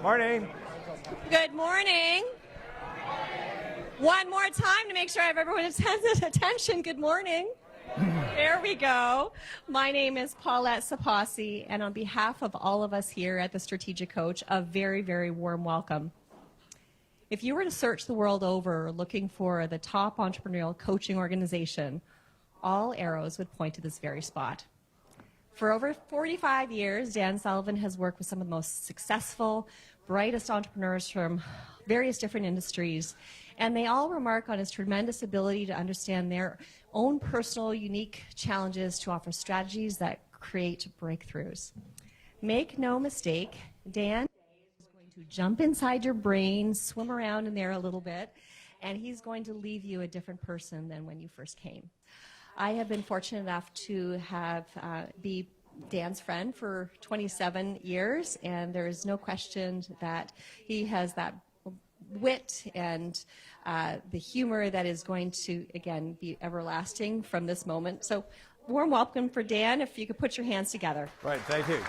Morning. Good morning. One more time to make sure I have everyone's attention. Good morning. There we go. My name is Paulette Sapasi, and on behalf of all of us here at the Strategic Coach, a very, very warm welcome. If you were to search the world over looking for the top entrepreneurial coaching organization, all arrows would point to this very spot. For over 45 years, Dan Sullivan has worked with some of the most successful, brightest entrepreneurs from various different industries, and they all remark on his tremendous ability to understand their own personal, unique challenges to offer strategies that create breakthroughs. Make no mistake, Dan is going to jump inside your brain, swim around in there a little bit, and he's going to leave you a different person than when you first came. I have been fortunate enough to have be Dan's friend for 27 years, and there is no question that he has that wit and the humor that is going to, again, be everlasting from this moment. So, warm welcome for Dan. If you could put your hands together. Right, thank you.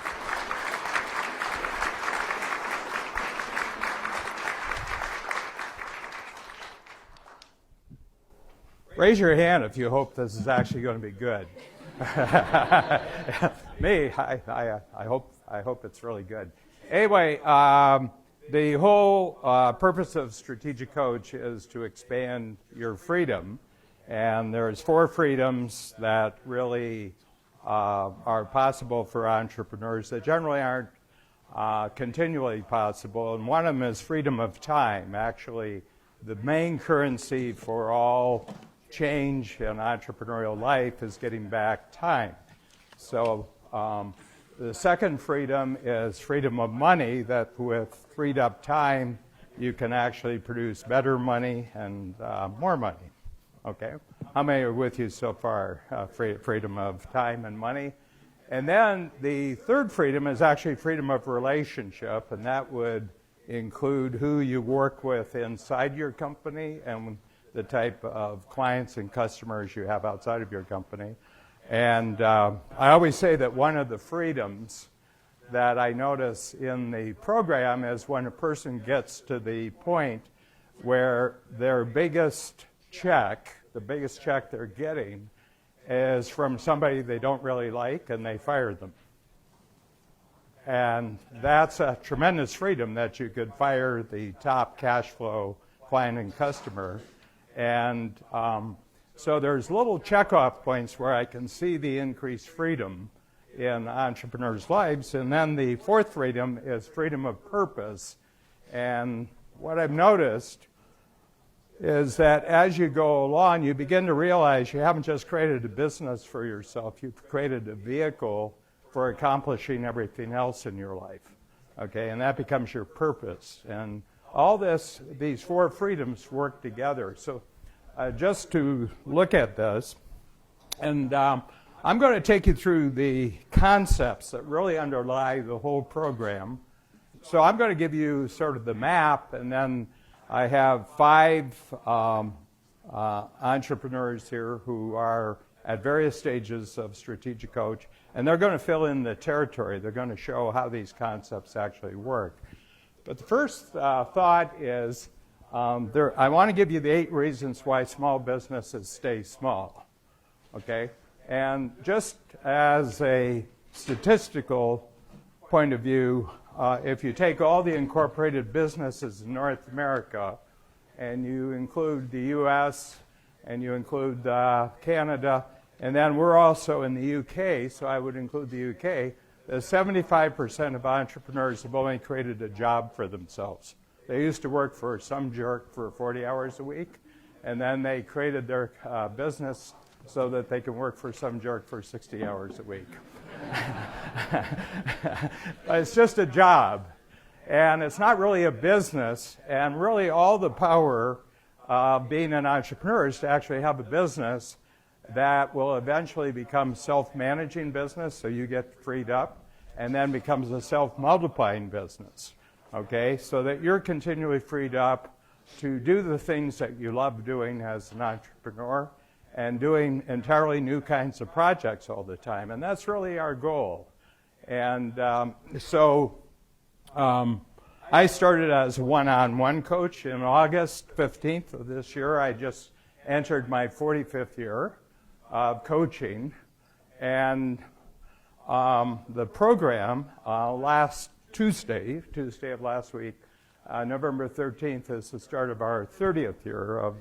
Raise your hand if you hope this is actually going to be good. Me, I hope it's really good. Anyway, the whole purpose of Strategic Coach is to expand your freedom, and there's 4 freedoms that really are possible for entrepreneurs that generally aren't continually possible, and one of them is freedom of time. Actually, the main currency for all change in entrepreneurial life is getting back time. So the second freedom is freedom of money, that with freed up time, you can actually produce better money and more money. Okay? How many are with you so far? Freedom of time and money. And then the third freedom is actually freedom of relationship, and that would include who you work with inside your company and the type of clients and customers you have outside of your company. And I always say that one of the freedoms that I notice in the program is when a person gets to the point where their biggest check, the biggest check they're getting, is from somebody they don't really like and they fire them. And that's a tremendous freedom, that you could fire the top cash flow client and customer. And so there's little checkoff points where I can see the increased freedom in entrepreneurs' lives. And then the fourth freedom is freedom of purpose. And what I've noticed is that as you go along, you begin to realize you haven't just created a business for yourself, you've created a vehicle for accomplishing everything else in your life. Okay, and that becomes your purpose. And all these 4 freedoms work together. So just to look at this, and I'm going to take you through the concepts that really underlie the whole program. So I'm going to give you sort of the map, and then I have 5 entrepreneurs here who are at various stages of Strategic Coach, and they're going to fill in the territory. They're going to show how these concepts actually work. But the first thought is, I want to give you the 8 reasons why small businesses stay small, okay? And just as a statistical point of view, if you take all the incorporated businesses in North America, and you include the U.S., and you include Canada, and then we're also in the U.K., so I would include the U.K., 75% of entrepreneurs have only created a job for themselves. They used to work for some jerk for 40 hours a week, and then they created their business so that they can work for some jerk for 60 hours a week. It's just a job, and it's not really a business, and really all the power of being an entrepreneur is to actually have a business that will eventually become self-managing business, so you get freed up, and then becomes a self-multiplying business, okay? So that you're continually freed up to do the things that you love doing as an entrepreneur and doing entirely new kinds of projects all the time, and that's really our goal. And I I started as a one-on-one coach in August 15th of this year. I just entered my 45th year of coaching. And the program last Tuesday of last week, November 13th, is the start of our 30th year of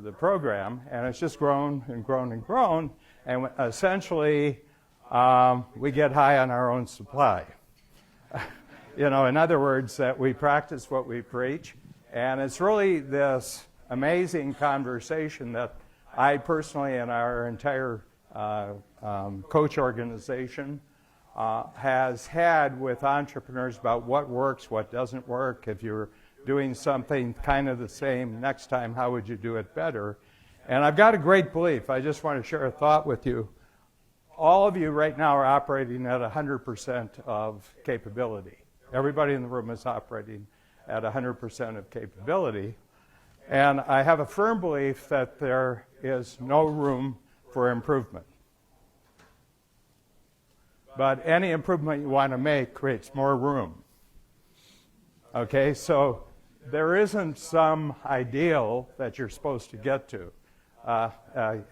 the program, and it's just grown and grown and grown, and essentially we get high on our own supply. In other words, that we practice what we preach, and it's really this amazing conversation that I personally and our entire coach organization has had with entrepreneurs about what works, what doesn't work. If you're doing something kind of the same next time, how would you do it better? And I've got a great belief. I just want to share a thought with you. All of you right now are operating at 100% of capability. Everybody in the room is operating at 100% of capability. And I have a firm belief that there is no room for improvement. But any improvement you want to make creates more room. Okay, so there isn't some ideal that you're supposed to get to.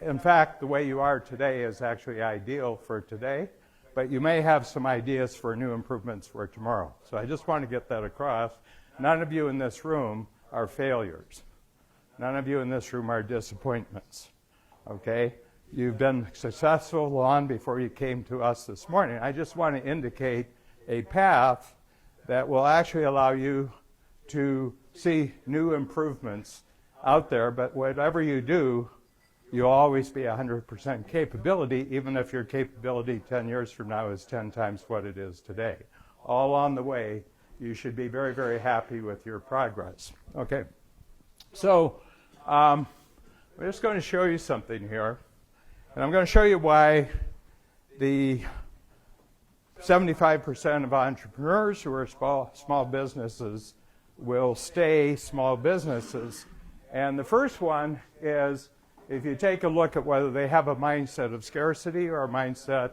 In fact, the way you are today is actually ideal for today, but you may have some ideas for new improvements for tomorrow. So I just want to get that across. None of you in this room are failures. None of you in this room are disappointments. Okay? You've been successful long before you came to us this morning. I just want to indicate a path that will actually allow you to see new improvements out there, but whatever you do, you'll always be 100% capability, even if your capability 10 years from now is 10 times what it is today. All along the way, you should be very, very happy with your progress. Okay, so I'm just going to show you something here. And I'm going to show you why the 75% of entrepreneurs who are small businesses will stay small businesses. And the first one is, if you take a look at whether they have a mindset of scarcity or a mindset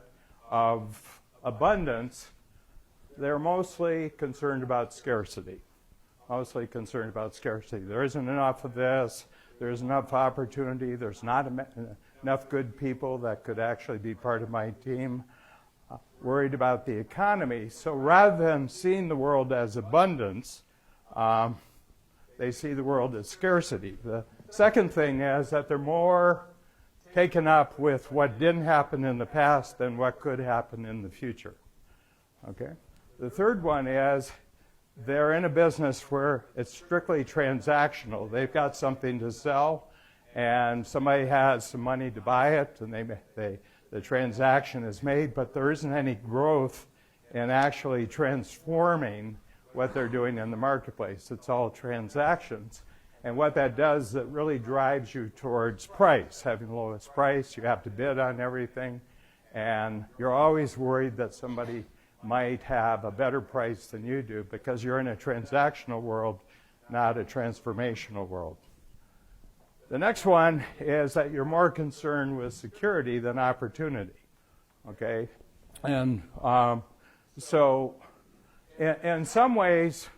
of abundance, they're mostly concerned about scarcity. Mostly concerned about scarcity. There isn't enough of this. There's enough opportunity. There's not enough good people that could actually be part of my team. Worried about the economy. So rather than seeing the world as abundance, they see the world as scarcity. The second thing is that they're more taken up with what didn't happen in the past than what could happen in the future. Okay? The third one is they're in a business where it's strictly transactional. They've got something to sell, and somebody has some money to buy it, and the transaction is made, but there isn't any growth in actually transforming what they're doing in the marketplace. It's all transactions. And what that does, it really drives you towards price. Having the lowest price, you have to bid on everything, and you're always worried that somebody might have a better price than you do because you're in a transactional world, not a transformational world. The next one is that you're more concerned with security than opportunity, okay? And so in some ways,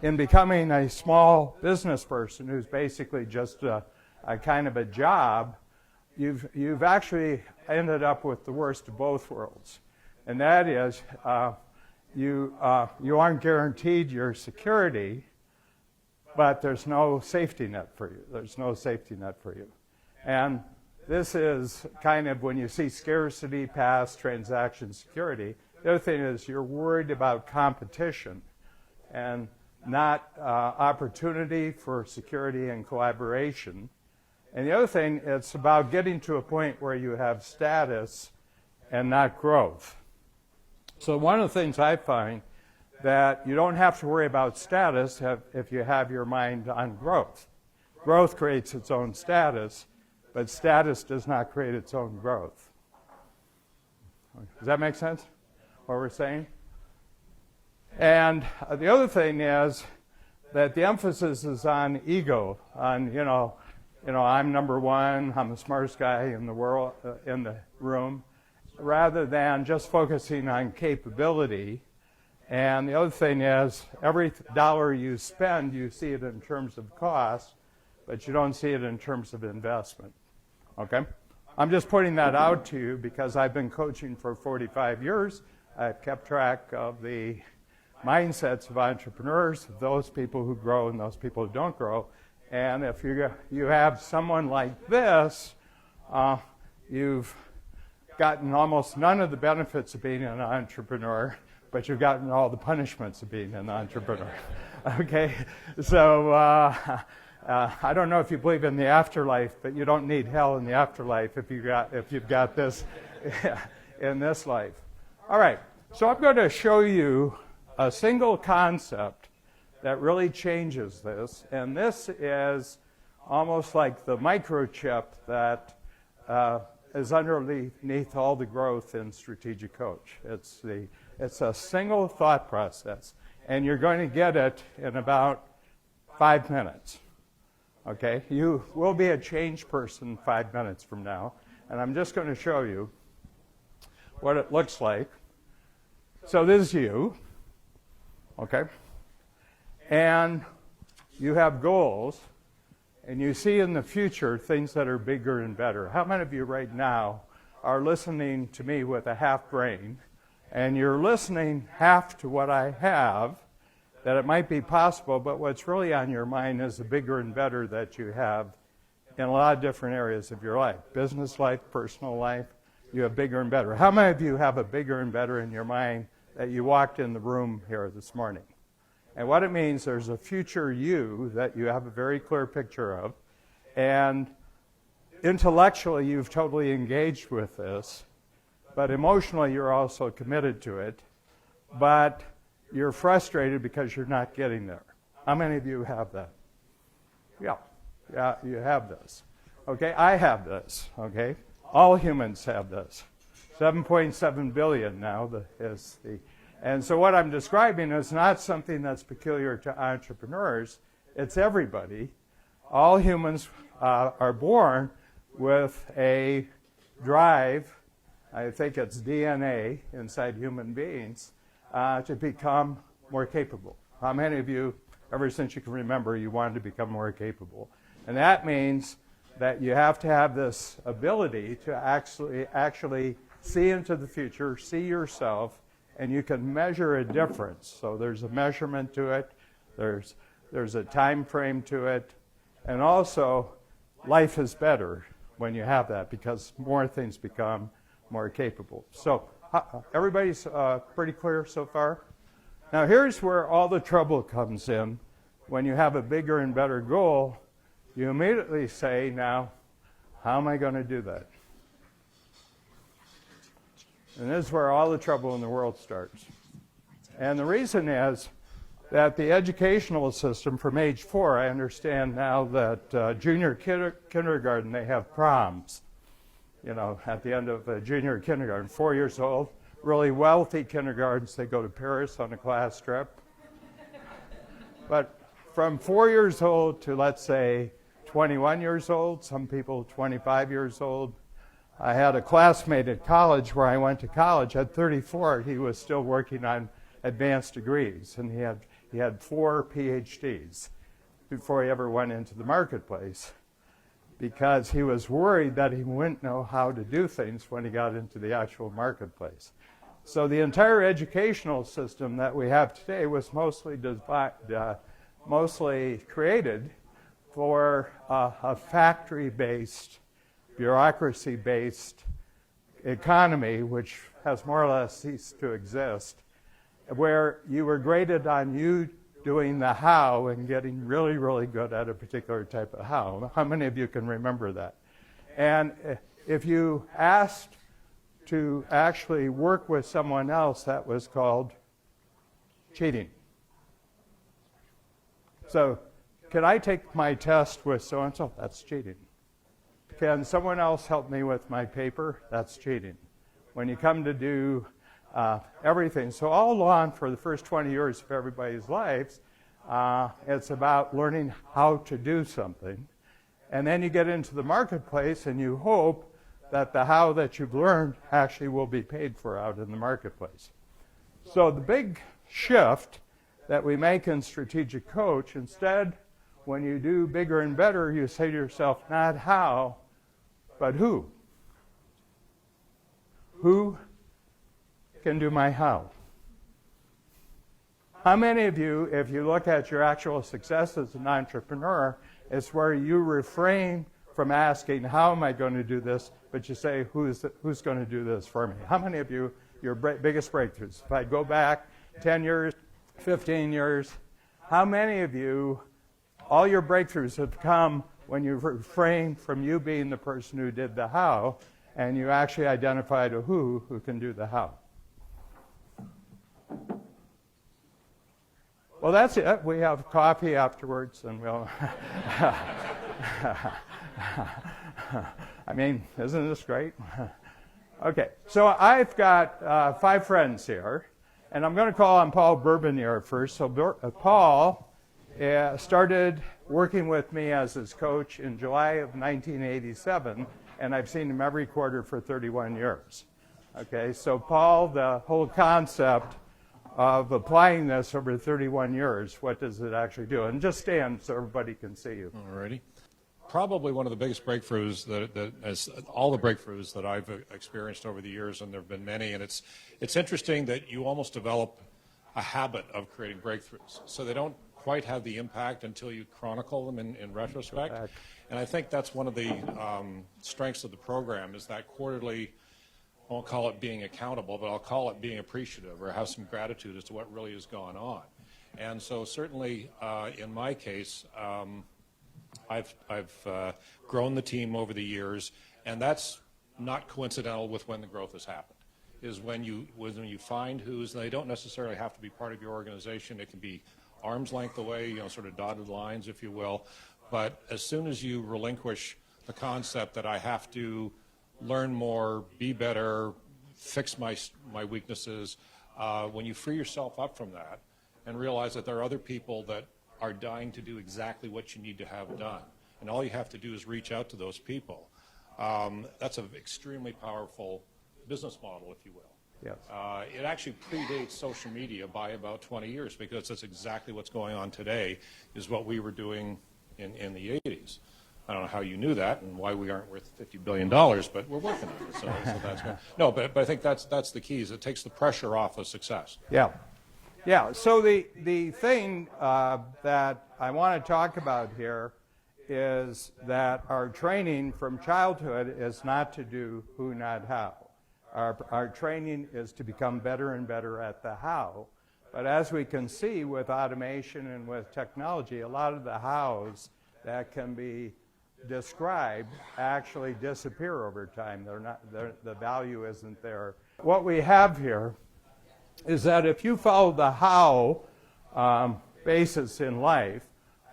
in becoming a small business person who's basically just a kind of a job, you've actually ended up with the worst of both worlds. And that is you aren't guaranteed your security, but there's no safety net for you. There's no safety net for you. And this is kind of when you see scarcity past transaction security. The other thing is you're worried about competition and not opportunity for security and collaboration. And the other thing, it's about getting to a point where you have status and not growth. So one of the things I find that you don't have to worry about status if you have your mind on growth. Growth creates its own status, but status does not create its own growth. Does that make sense, what we're saying? And the other thing is that the emphasis is on ego, on, I'm number one, I'm the smartest guy in the world, in the room, rather than just focusing on capability And the other thing is, every dollar you spend, you see it in terms of cost, but you don't see it in terms of investment. Okay? I'm just putting that out to you because I've been coaching for 45 years. I've kept track of the mindsets of entrepreneurs, those people who grow and those people who don't grow. And if you have someone like this, you've gotten almost none of the benefits of being an entrepreneur, but you've gotten all the punishments of being an entrepreneur. Okay? So I don't know if you believe in the afterlife, but you don't need hell in the afterlife if you've got this in this life. All right. So I'm going to show you a single concept that really changes this, and this is almost like the microchip that is underneath all the growth in Strategic Coach. It's a single thought process, and you're going to get it in about 5 minutes. Okay? You will be a changed person 5 minutes from now, and I'm just going to show you what it looks like. So this is you, okay? And you have goals, and you see in the future things that are bigger and better. How many of you right now are listening to me with a half brain, and you're listening half to what I have, that it might be possible, but what's really on your mind is the bigger and better that you have in a lot of different areas of your life. Business life, personal life, you have bigger and better. How many of you have a bigger and better in your mind that you walked in the room here this morning? And what it means, there's a future you that you have a very clear picture of, and intellectually you've totally engaged with this, but emotionally you're also committed to it, but you're frustrated because you're not getting there. How many of you have that? Yeah, you have this. Okay, I have this, okay? All humans have this. 7.7 billion now is the... And so what I'm describing is not something that's peculiar to entrepreneurs. It's everybody. All humans are born with a drive, I think it's DNA inside human beings, to become more capable. How many of you, ever since you can remember, you wanted to become more capable? And that means that you have to have this ability to actually see into the future, see yourself, and you can measure a difference. So there's a measurement to it, there's a time frame to it, and also life is better when you have that because more things become more capable. So everybody's pretty clear so far? Now here's where all the trouble comes in. When you have a bigger and better goal, you immediately say, now, how am I going to do that? And this is where all the trouble in the world starts. And the reason is that the educational system from age 4, I understand now that junior kindergarten, they have proms, you know, at the end of junior kindergarten, 4 years old. Really wealthy kindergartens, they go to Paris on a class trip. But from 4 years old to, let's say, 21 years old, some people 25 years old, I had a classmate at college where I went to college. At 34, he was still working on advanced degrees, and he had 4 PhDs before he ever went into the marketplace because he was worried that he wouldn't know how to do things when he got into the actual marketplace. So the entire educational system that we have today was mostly created for a factory-based, bureaucracy-based economy, which has more or less ceased to exist, where you were graded on you doing the how and getting really, really good at a particular type of how. How many of you can remember that? And if you asked to actually work with someone else, that was called cheating. So, can I take my test with so-and-so? That's cheating. Can someone else help me with my paper? That's cheating. When you come to do everything. So all along for the first 20 years of everybody's lives, it's about learning how to do something. And then you get into the marketplace and you hope that the how that you've learned actually will be paid for out in the marketplace. So the big shift that we make in Strategic Coach. Instead, when you do bigger and better, you say to yourself, not how, but who. Who can do my how? How many of you, if you look at your actual success as an entrepreneur, it's where you refrain from asking, how am I going to do this, but you say, who's going to do this for me? How many of you, your biggest breakthroughs, if I go back 10 years, 15 years, how many of you, all your breakthroughs have come when you refrain from you being the person who did the how, and you actually identified a who can do the how? Well, that's it. We have coffee afterwards, and we'll... I mean, isn't this great? Okay, so I've got 5 friends here, and I'm going to call on Paul Bourbonniere first. So Paul started working with me as his coach in July of 1987, and I've seen him every quarter for 31 years. Okay, so Paul, the whole concept of applying this over 31 years, what does it actually do? And just stand so everybody can see you. All righty. Probably one of the biggest breakthroughs that as all the breakthroughs that I've experienced over the years, and there have been many, and it's interesting that you almost develop a habit of creating breakthroughs. So they don't quite have the impact until you chronicle them in retrospect. And I think that's one of the strengths of the program is that quarterly, I won't call it being accountable, but I'll call it being appreciative or have some gratitude as to what really has gone on. And so certainly in my case, I've grown the team over the years, and that's not coincidental with when the growth has happened. Is when you find who's, and they don't necessarily have to be part of your organization. It can be arm's length away, sort of dotted lines, if you will. But as soon as you relinquish the concept that I have to learn more, be better, fix my weaknesses, when you free yourself up from that and realize that there are other people that are dying to do exactly what you need to have done, and all you have to do is reach out to those people, that's an extremely powerful business model, if you will. Yes. It actually predates social media by about 20 years because that's exactly what's going on today is what we were doing in the 80s. I don't know how you knew that and why we aren't worth $50 billion, but we're working on it. So that's good. No, but I think that's the key is it takes the pressure off of success. Yeah. Yeah, so the thing that I want to talk about here is that our training from childhood is not to do who, not how. Our training is to become better and better at the how. But as we can see with automation and with technology, a lot of the hows that can be described actually disappear over time. The value isn't there. What we have here is that if you follow the how basis in life,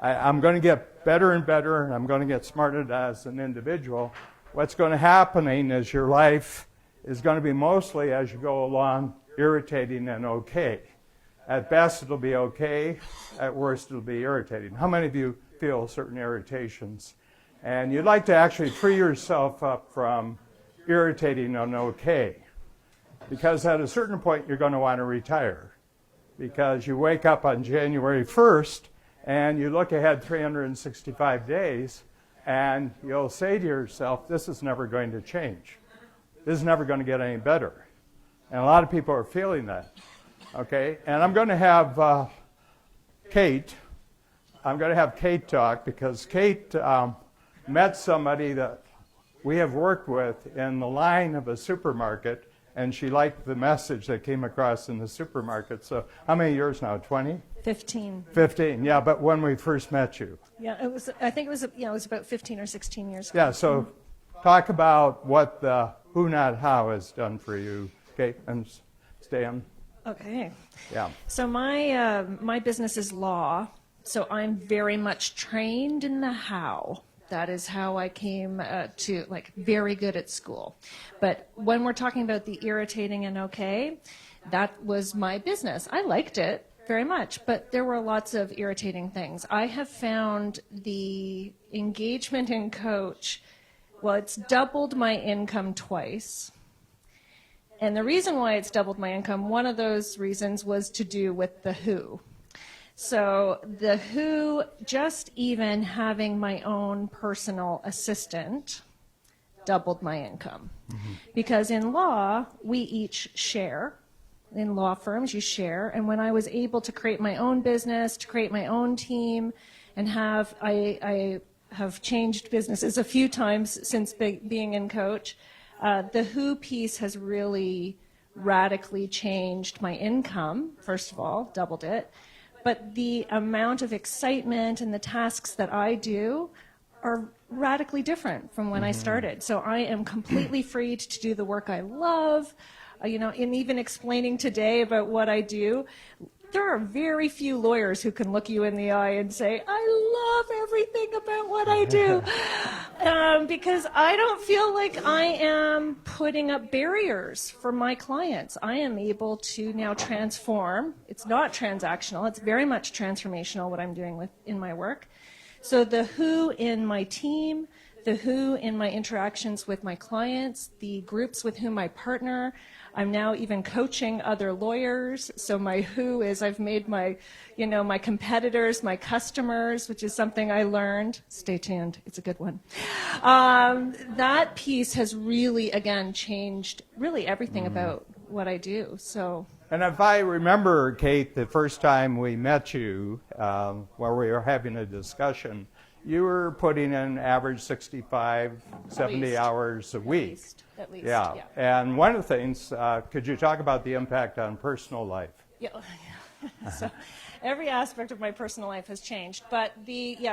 I'm going to get better and better, and I'm going to get smarter as an individual. What's going to happen is your life is going to be mostly, as you go along, irritating and okay. At best, it'll be okay. At worst, it'll be irritating. How many of you feel certain irritations? And you'd like to actually free yourself up from irritating and okay. Because at a certain point, you're going to want to retire. Because you wake up on January 1st, and you look ahead 365 days, and you'll say to yourself, this is never going to change. This is never going to get any better. And a lot of people are feeling that. Okay? And I'm going to have Kate. I'm going to have Kate talk, because Kate met somebody that we have worked with in the line of a supermarket, and she liked the message that came across in the supermarket. So how many years now, 20? 15. 15, yeah, but when we first met you. Yeah, I think it was about 15 or 16 years ago. Yeah, so talk about what the Who Not How has done for you, Kate, and Stan. Okay. Yeah. So my business is law, so I'm very much trained in the how. That is how I came to, very good at school. But when we're talking about the irritating and okay, that was my business. I liked it very much, but there were lots of irritating things. I have found the engagement in coach, well, it's doubled my income twice. And the reason why it's doubled my income, one of those reasons was to do with the who. So the who, just even having my own personal assistant, doubled my income. Because in law, we each share. In law firms, you share. And when I was able to create my own business, to create my own team, and I have changed businesses a few times since being in coach, the who piece has really radically changed my income, first of all, doubled it. But the amount of excitement and the tasks that I do are radically different from when I started. So I am completely free to do the work I love. And even explaining today about what I do, there are very few lawyers who can look you in the eye and say, I love everything about what I do. Because I don't feel like I am putting up barriers for my clients. I am able to now transform. It's not transactional. It's very much transformational, what I'm doing in my work. So the who in my team, the who in my interactions with my clients, the groups with whom I partner. I'm now even coaching other lawyers. So my who is I've made my competitors, my customers, which is something I learned. Stay tuned. It's a good one. That piece has really, again, changed really everything about what I do. So. And if I remember, Kate, the first time we met you, where we were having a discussion, you were putting in average 65, 70 hours a week. At least, yeah. And one of the things, could you talk about the impact on personal life? Yeah. So every aspect of my personal life has changed. But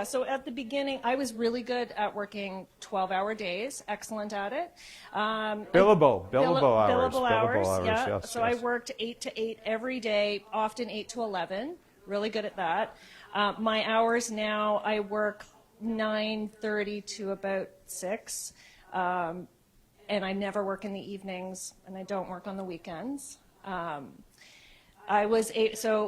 so at the beginning, I was really good at working 12-hour days, excellent at it. Billable hours. Yeah. Yes, so I worked 8 to 8 every day, often 8 to 11. Really good at that. My hours now, I work 9:30 to about 6. And I never work in the evenings, and I don't work on the weekends. So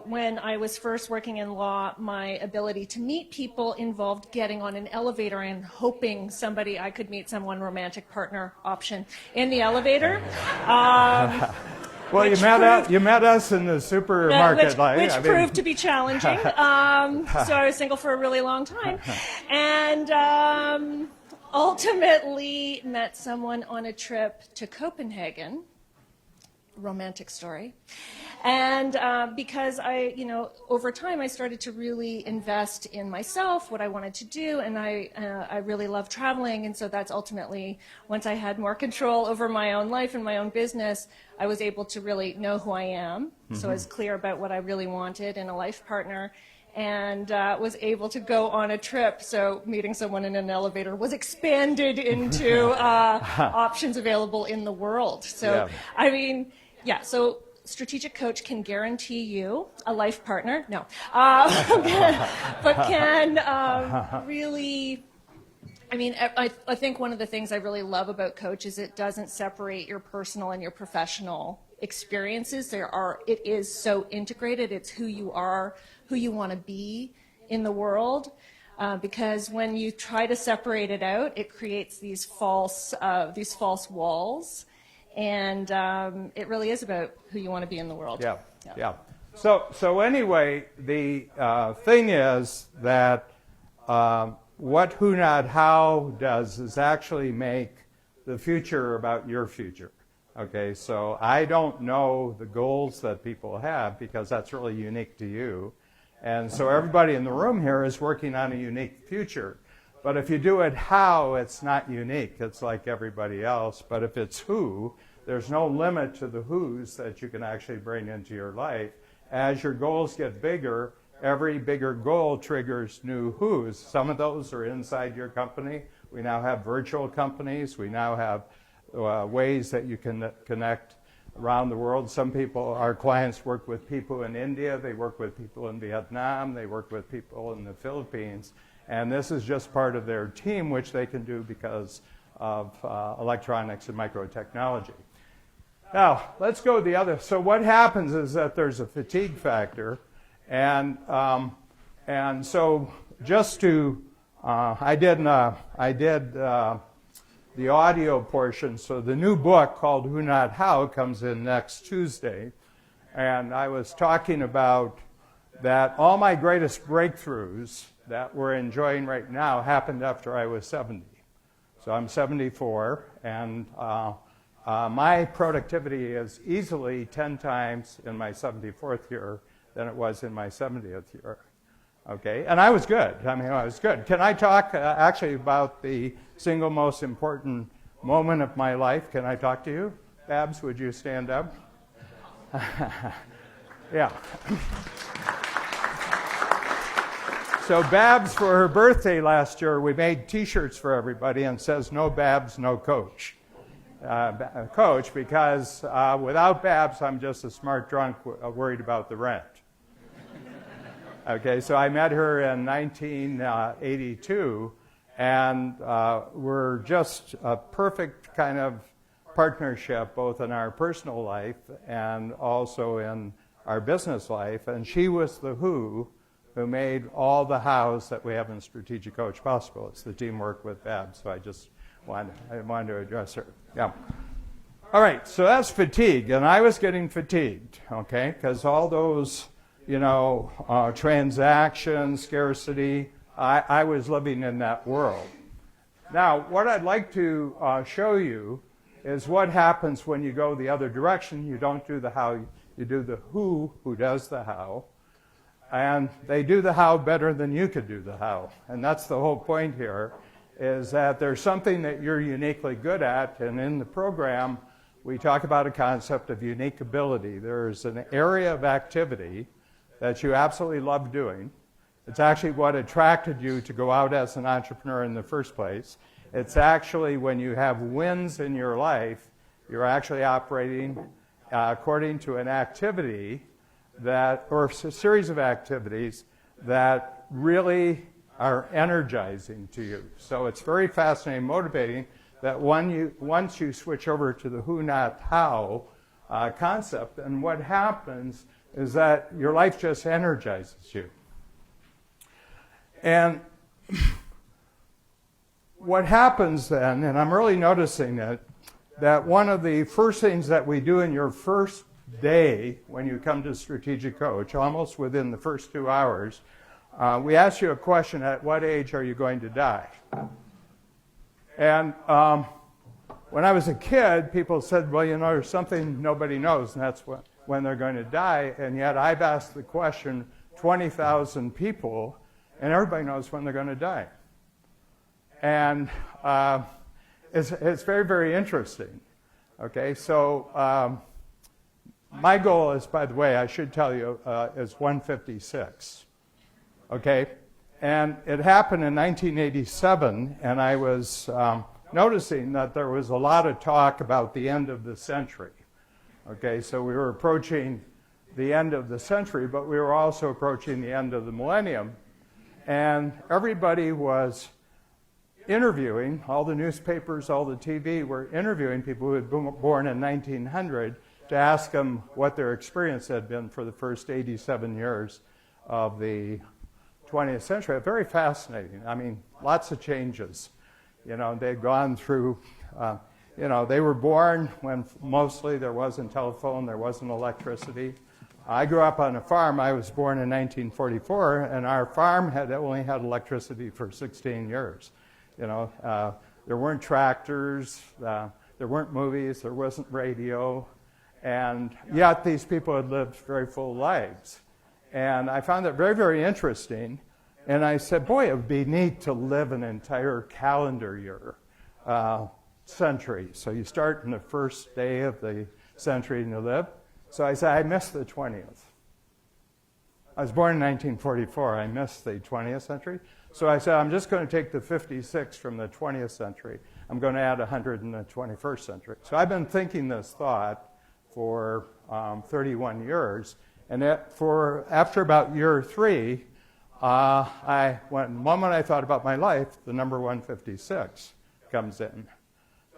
when I was first working in law, my ability to meet people involved getting on an elevator and hoping I could meet someone, romantic partner option in the elevator. Well, you met us in the supermarket. Which proved to be challenging. So I was single for a really long time. And ultimately met someone on a trip to Copenhagen. Romantic story. And because over time I started to really invest in myself, what I wanted to do, and I really love traveling, and so that's ultimately, once I had more control over my own life and my own business, I was able to really know who I am, so I was clear about what I really wanted in a life partner, and was able to go on a trip. So meeting someone in an elevator was expanded into options available in the world. So, yeah. So strategic coach can guarantee you a life partner. No. But can really, I think one of the things I really love about coach is it doesn't separate your personal and your professional experiences. It is so integrated. It's who you are, who you want to be in the world. Because when you try to separate it out, it creates these false walls. And it really is about who you want to be in the world. Yeah. So anyway, the thing is that what WhoNotHow does is actually make the future about your future. Okay, so I don't know the goals that people have because that's really unique to you. And so everybody in the room here is working on a unique future. But if you do it how, it's not unique. It's like everybody else. But if it's who, there's no limit to the who's that you can actually bring into your life. As your goals get bigger, every bigger goal triggers new who's. Some of those are inside your company. We now have virtual companies. We now have ways that you can connect around the world. Some people, our clients work with people in India. They work with people in Vietnam. They work with people in the Philippines. And this is just part of their team, which they can do because of electronics and microtechnology. Now, let's go the other. So what happens is that there's a fatigue factor. And so just to, I did the audio portion. So the new book called WhoNotHow comes in next Tuesday. And I was talking about that all my greatest breakthroughs that we're enjoying right now happened after I was 70. So I'm 74, and my productivity is easily 10 times in my 74th year than it was in my 70th year. Okay, and I was good. I mean, I was good. Can I talk actually about the single most important moment of my life? Can I talk to you? Babs, would you stand up? Yeah. So Babs, for her birthday last year, we made T-shirts for everybody and says, "No Babs, no Coach." Coach, because without Babs, I'm just a smart drunk worried about the rent. Okay, so I met her in 1982, and we're just a perfect kind of partnership, both in our personal life and also in our business life. And she was the who made all the hows that we have in Strategic Coach possible. It's the teamwork with Babs, so I wanted to address her. Yeah. All right, so that's fatigue, and I was getting fatigued, okay, because all those, transaction, scarcity, I was living in that world. Now, what I'd like to show you is what happens when you go the other direction. You don't do the how, you do the who does the how. And they do the how better than you could do the how. And that's the whole point here, is that there's something that you're uniquely good at. And in the program, we talk about a concept of unique ability. There's an area of activity that you absolutely love doing. It's actually what attracted you to go out as an entrepreneur in the first place. It's actually when you have wins in your life, you're actually operating according to an activity or a series of activities that really are energizing to you. So it's very fascinating, motivating, that once you switch over to the who, not how concept, and what happens is that your life just energizes you. And what happens then, and I'm really noticing it, that one of the first things that we do in your first day when you come to Strategic Coach, almost within the first 2 hours, we ask you a question: at what age are you going to die? And when I was a kid, people said, well, there's something nobody knows, and that's when they're going to die. And yet I've asked the question 20,000 people, and everybody knows when they're going to die. And it's very, very interesting. Okay, so my goal is, by the way, I should tell you, is 156. Okay, and it happened in 1987, and I was noticing that there was a lot of talk about the end of the century. Okay, so we were approaching the end of the century, but we were also approaching the end of the millennium. And everybody was interviewing, all the newspapers, all the TV were interviewing people who had been born in 1900 to ask them what their experience had been for the first 87 years of the 20th century. Very fascinating. I mean, lots of changes. They'd gone through, they were born when mostly there wasn't telephone, there wasn't electricity. I grew up on a farm. I was born in 1944, and our farm had only had electricity for 16 years. There weren't tractors, there weren't movies, there wasn't radio, and yet these people had lived very full lives. And I found that very, very interesting. And I said, boy, it would be neat to live an entire calendar year, century. So you start in the first day of the century and you live. So I said, I missed the 20th. I was born in 1944. I missed the 20th century. So I said, I'm just going to take the 56 from the 20th century. I'm going to add 100 in the 21st century. So I've been thinking this thought for 31 years. And after about year 3, the moment I thought about my life, the number 156 comes in.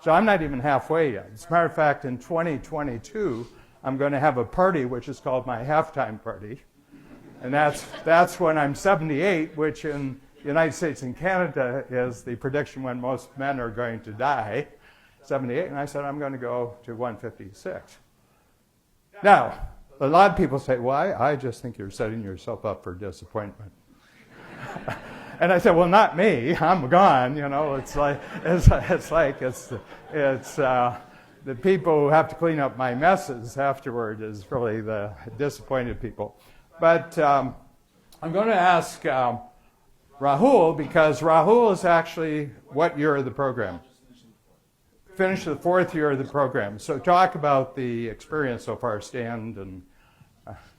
So I'm not even halfway yet. As a matter of fact, in 2022, I'm going to have a party which is called my halftime party. And that's when I'm 78, which in United States and Canada is the prediction when most men are going to die, 78, and I said, I'm going to go to 156. Now, a lot of people say, why? I just think you're setting yourself up for disappointment. And I said, well, not me. I'm gone. You know, it's the people who have to clean up my messes afterward is really the disappointed people. But I'm going to ask Rahul, because Rahul is actually what year of the program? Finished the 4th year of the program. So talk about the experience so far, Stan. And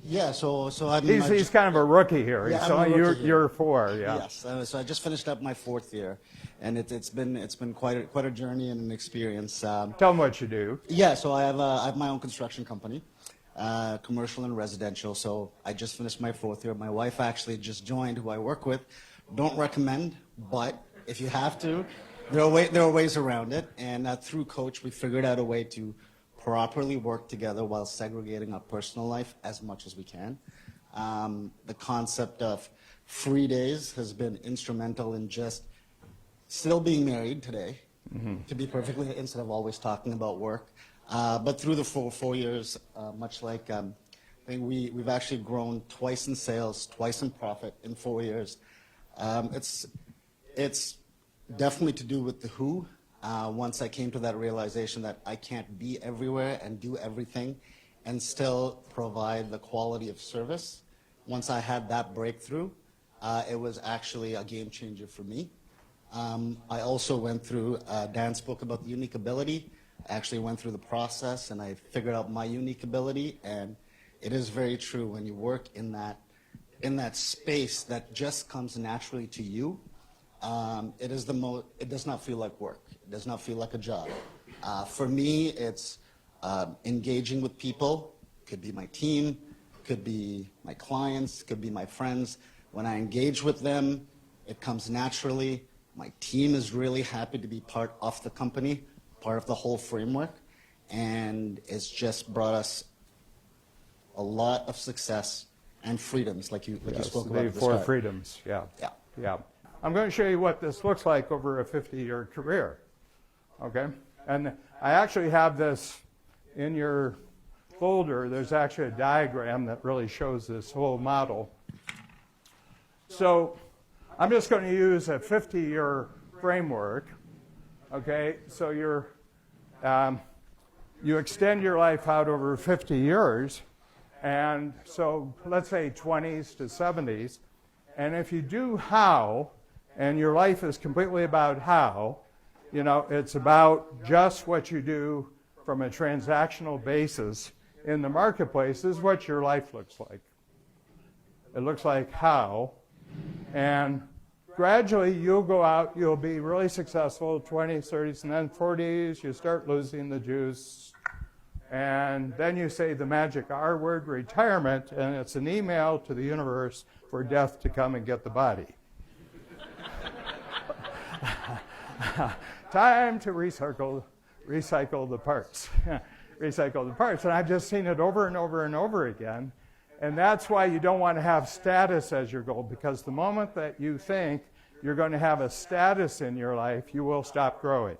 yeah, so I'm. He's kind of a rookie here. Yeah, so I'm a rookie you're 4, yeah. Yes, so I just finished up my 4th year, and it's been quite a journey and an experience. Tell them what you do. Yeah, so I have my own construction company, commercial and residential. So I just finished my 4th year. My wife actually just joined, who I work with. Don't recommend, but if you have to, there are ways around it. And through Coach, we figured out a way to properly work together while segregating our personal life as much as we can. The concept of free days has been instrumental in just still being married today, to be perfectly, instead of always talking about work. But through the 4 years, much like I think we've actually grown twice in sales, twice in profit in 4 years. It's definitely to do with the who. Once I came to that realization that I can't be everywhere and do everything and still provide the quality of service, once I had that breakthrough, it was actually a game changer for me. I also went through, Dan spoke about the unique ability. I actually went through the process and I figured out my unique ability, and it is very true when you work in that space that just comes naturally to you. It does not feel like work. It does not feel like a job. For me, it's engaging with people. Could be my team, could be my clients, could be my friends. When I engage with them, it comes naturally. My team is really happy to be part of the company, part of the whole framework, and it's just brought us a lot of success and freedoms, like you spoke about. The 4 freedoms, yeah. I'm going to show you what this looks like over a 50-year career, okay? And I actually have this in your folder. There's actually a diagram that really shows this whole model. So I'm just going to use a 50-year framework, okay? So you extend your life out over 50 years, and so let's say 20s to 70s, and if you do how, and your life is completely about how, you know, it's about just what you do from a transactional basis in the marketplace is what your life looks like. It looks like how, and gradually you'll go out, you'll be really successful, 20s, 30s, and then 40s, you start losing the juice, and then you say the magic R word, retirement, and it's an email to the universe for death to come and get the body. Time to recycle the parts. Recycle the parts. And I've just seen it over and over and over again. And that's why you don't want to have status as your goal, because the moment that you think you're going to have a status in your life, you will stop growing.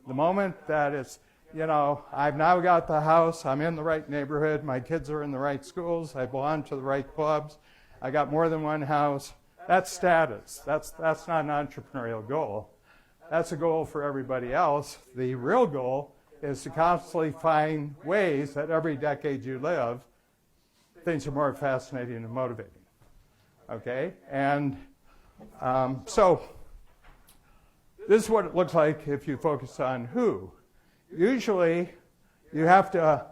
The moment that it's, you know, I've now got the house, I'm in the right neighborhood, my kids are in the right schools, I belong to the right clubs, I got more than one house, that's status. That's not an entrepreneurial goal. That's a goal for everybody else. The real goal is to constantly find ways that every decade you live, things are more fascinating and motivating. Okay? And so this is what it looks like if you focus on who. Usually you have to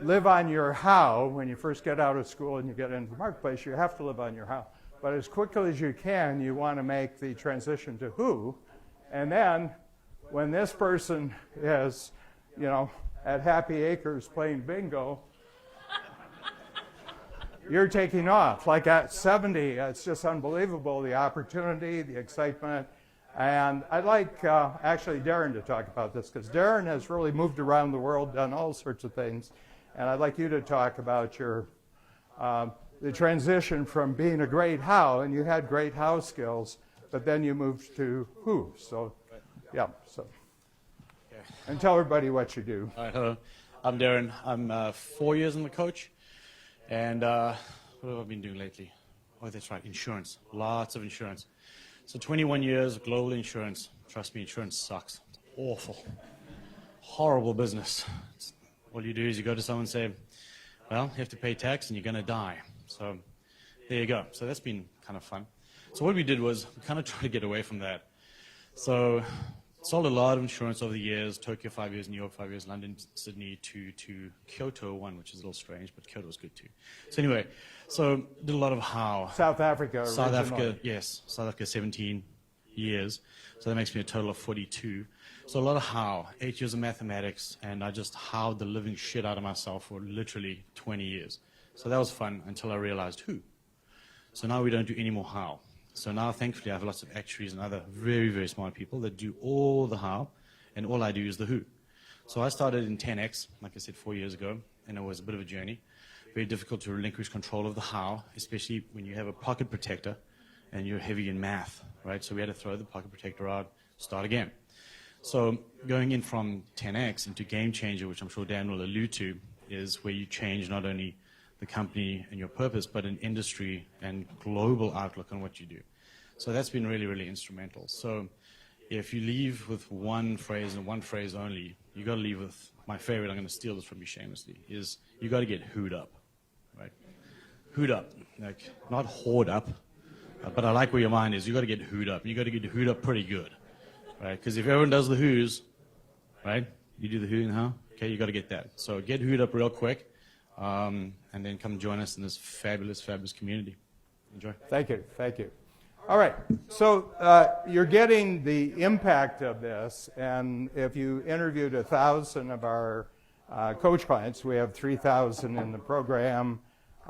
live on your how when you first get out of school and you get into the marketplace. You have to live on your how. But as quickly as you can, you want to make the transition to who. And then when this person is, you know, at Happy Acres playing bingo, you're taking off. Like at 70, it's just unbelievable, the opportunity, the excitement. And I'd like actually Darren to talk about this, because Darren has really moved around the world, done all sorts of things. And I'd like you to talk about your the transition from being a great how, and you had great how skills, but then you moved to who. So, yeah. So, and tell everybody what you do. All right, hello. I'm Darren. I'm 4 years in the coach. And what have I been doing lately? Oh, that's right, insurance. Lots of insurance. So 21 years, global insurance. Trust me, insurance sucks. It's awful. Horrible business. All you do is you go to someone and say, well, you have to pay tax and you're going to die. So there you go. So that's been kind of fun. So what we did was we kind of tried to get away from that. So sold a lot of insurance over the years, Tokyo 5 years, New York 5 years, London, Sydney, to Kyoto 1, which is a little strange, but Kyoto was good too. So anyway, so did a lot of how. South Africa South originally. Africa, yes. South Africa, 17 years. So that makes me a total of 42. So a lot of how, 8 years of mathematics, and I just howed the living shit out of myself for literally 20 years. So that was fun until I realized who. So now we don't do any more how. So now, thankfully, I have lots of actuaries and other very, very smart people that do all the how, and all I do is the who. So I started in 10X, like I said, 4 years ago, and it was a bit of a journey. Very difficult to relinquish control of the how, especially when you have a pocket protector and you're heavy in math, right? So we had to throw the pocket protector out, start again. So going in from 10X into Game Changer, which I'm sure Dan will allude to, is where you change not only the company and your purpose, but an industry and global outlook on what you do. So that's been really, really instrumental. So if you leave with one phrase and one phrase only, you got to leave with my favorite. I'm going to steal this from you shamelessly. Is you got to get hooed up, right? Hooed up, like not hoard up, but I like where your mind is. You got to get hooed up. You got to get hooed up pretty good, right? Because if everyone does the who's, right? You do the who and how. Okay, you got to get that. So get hooed up real quick. And then come join us in this fabulous, fabulous community. Enjoy. Thank you. Thank you. All right. So you're getting the impact of this, and if you interviewed 1,000 of our coach clients, we have 3,000 in the program.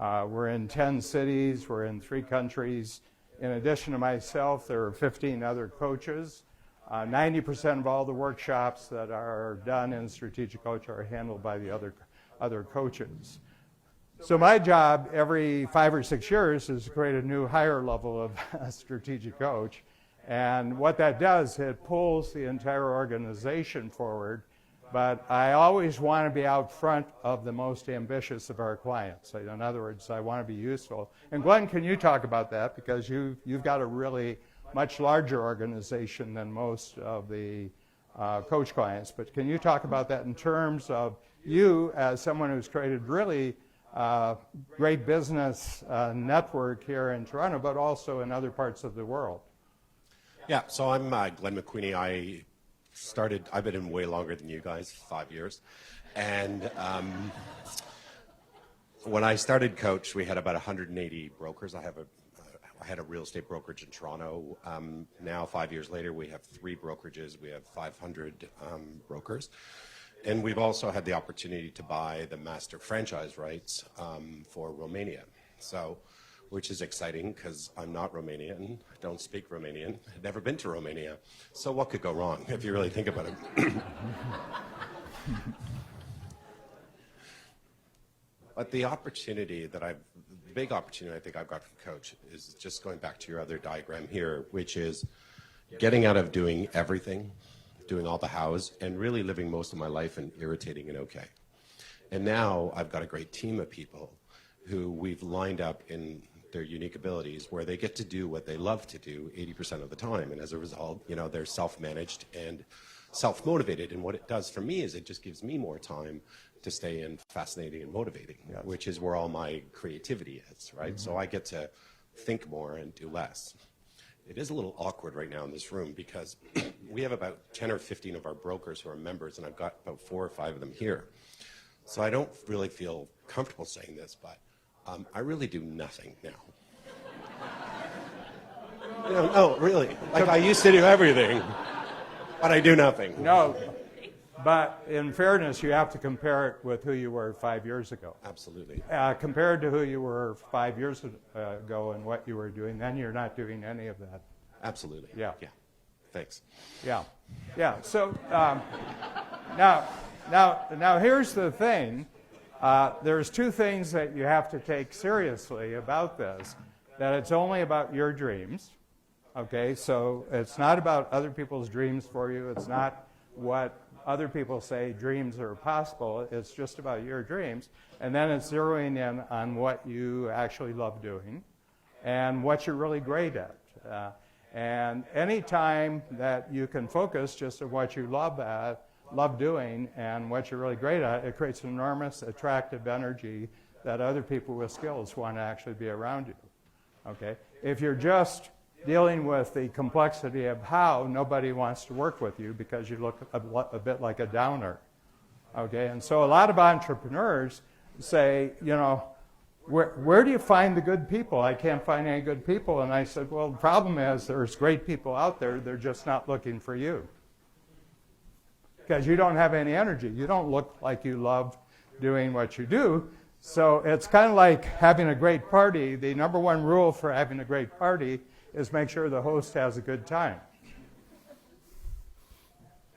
We're in 10 cities. We're in 3 countries. In addition to myself, there are 15 other coaches. 90% of all the workshops that are done in Strategic Coach are handled by the other coaches. So my job every 5 or 6 years is to create a new higher level of strategic coach. And what that does, it pulls the entire organization forward. But I always want to be out front of the most ambitious of our clients. In other words, I want to be useful. And Glenn, can you talk about that? Because you've got a really much larger organization than most of the coach clients. But can you talk about that in terms of you as someone who's created really great business network here in Toronto, but also in other parts of the world? Yeah, so I'm Glenn McQueenie. I've been in way longer than you guys, 5 years. And when I started Coach, we had about 180 brokers. I had a real estate brokerage in Toronto. Now, 5 years later, we have 3 brokerages. We have 500 brokers. And we've also had the opportunity to buy the master franchise rights for Romania, which is exciting because I'm not Romanian, I don't speak Romanian, I've never been to Romania. So what could go wrong if you really think about it? But the big opportunity I think I've got from Coach is just going back to your other diagram here, which is getting out of doing everything, doing all the hows, and really living most of my life in irritating and okay. And now I've got a great team of people who we've lined up in their unique abilities where they get to do what they love to do 80% of the time. And as a result, they're self-managed and self-motivated. And what it does for me is it just gives me more time to stay in fascinating and motivating, yes, which is where all my creativity is, right? Mm-hmm. So I get to think more and do less. It is a little awkward right now in this room because we have about 10 or 15 of our brokers who are members, and I've got about 4 or 5 of them here. So I don't really feel comfortable saying this, but I really do nothing now. No, really. Like I used to do everything, but I do nothing. No, but in fairness, you have to compare it with who you were 5 years ago. Absolutely. Compared to who you were 5 years ago and what you were doing, then you're not doing any of that. Absolutely. Yeah. Thanks. Yeah. So now here's the thing. there's two things that you have to take seriously about this, that it's only about your dreams, okay? So it's not about other people's dreams for you. It's not what other people say dreams are possible. It's just about your dreams. And then it's zeroing in on what you actually love doing and what you're really great at. And any time that you can focus just on what you love doing and what you're really great at, it creates an enormous attractive energy that other people with skills want to actually be around you. Okay? If you're just dealing with the complexity of how, nobody wants to work with you because you look a bit like a downer. Okay? And so a lot of entrepreneurs say, you know, where do you find the good people? I can't find any good people. And I said, well, the problem is there's great people out there. They're just not looking for you. Because you don't have any energy. You don't look like you love doing what you do. So it's kind of like having a great party. The number one rule for having a great party is make sure the host has a good time.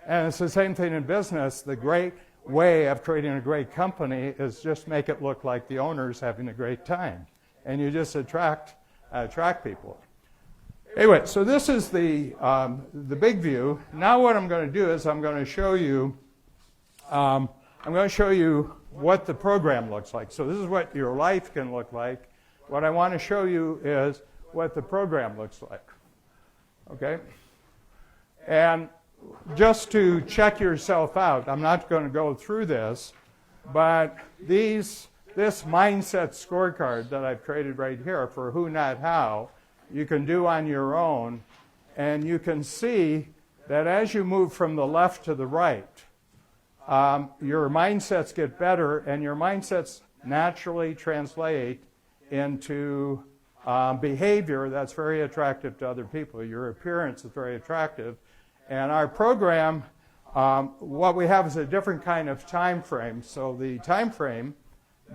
And it's the same thing in business. The great way of creating a great company is just make it look like the owner's having a great time. And you just attract people. Anyway, so this is the big view. Now what I'm going to do is I'm going to show you what the program looks like. So this is what your life can look like. What I want to show you is what the program looks like. Okay? And just to check yourself out, I'm not going to go through this, but this mindset scorecard that I've created right here for Who Not How, you can do on your own, and you can see that as you move from the left to the right, your mindsets get better, and your mindsets naturally translate into behavior that's very attractive to other people. Your appearance is very attractive. And our program, what we have is a different kind of time frame. So the time frame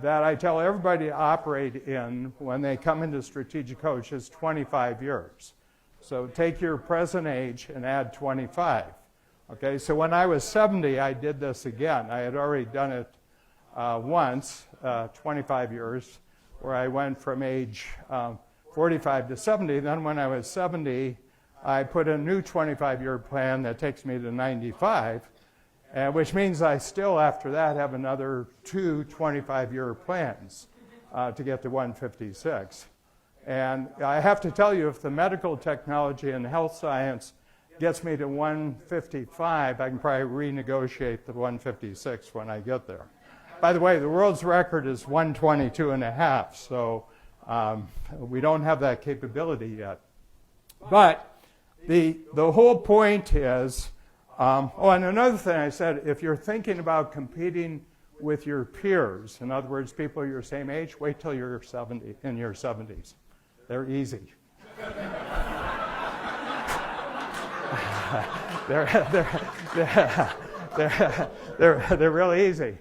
that I tell everybody to operate in when they come into Strategic Coach is 25 years. So take your present age and add 25. Okay, so when I was 70, I did this again. I had already done it once, 25 years, where I went from age 45 to 70. Then when I was 70, I put a new 25-year plan that takes me to 95, which means I still, after that, have another two 25-year plans to get to 156. And I have to tell you, if the medical technology and health science gets me to 155, I can probably renegotiate the 156 when I get there. By the way, the world's record is 122 and a half, so we don't have that capability yet. But the whole point is, and another thing I said, if you're thinking about competing with your peers, in other words, people your same age, wait till you're in your 70s. They're easy. They're really easy.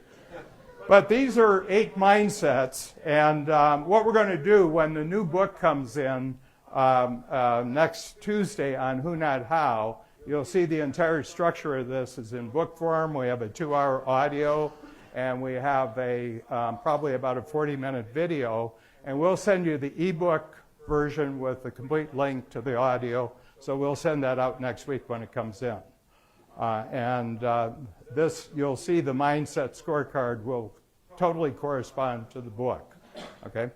But these are 8 mindsets, and what we're going to do when the new book comes in next Tuesday on Who Not How, you'll see the entire structure of this is in book form. We have a 2-hour audio, and we have probably about a 40-minute video, and we'll send you the ebook version with the complete link to the audio. So we'll send that out next week when it comes in. This, you'll see the mindset scorecard will totally correspond to the book. Okay?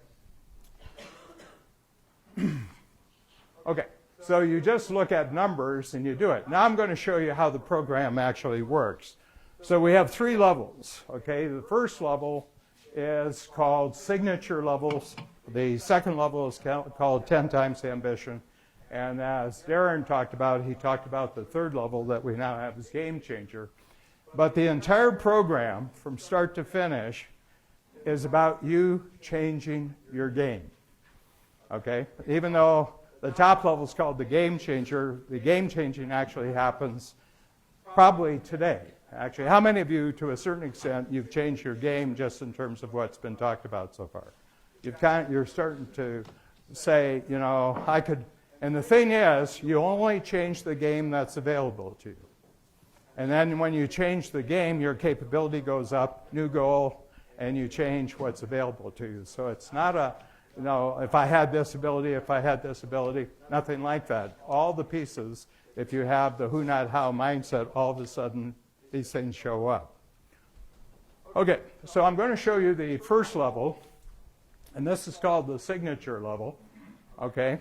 Okay, so you just look at numbers and you do it. Now I'm going to show you how the program actually works. So we have 3 levels. Okay, the first level is called signature levels. The second level is called 10 times ambition. And as Darren talked about, he talked about the third level that we now have as game changer. But the entire program, from start to finish, is about you changing your game. Okay? Even though the top level is called the game changer, the game changing actually happens probably today. Actually, how many of you, to a certain extent, you've changed your game just in terms of what's been talked about so far? You're starting to say, you know, I could. And the thing is, you only change the game that's available to you. And then when you change the game, your capability goes up, new goal, and you change what's available to you. So it's not a, if I had this ability, nothing like that. All the pieces, if you have the WhoNotHow mindset, all of a sudden these things show up. Okay, so I'm going to show you the first level, and this is called the signature level, okay?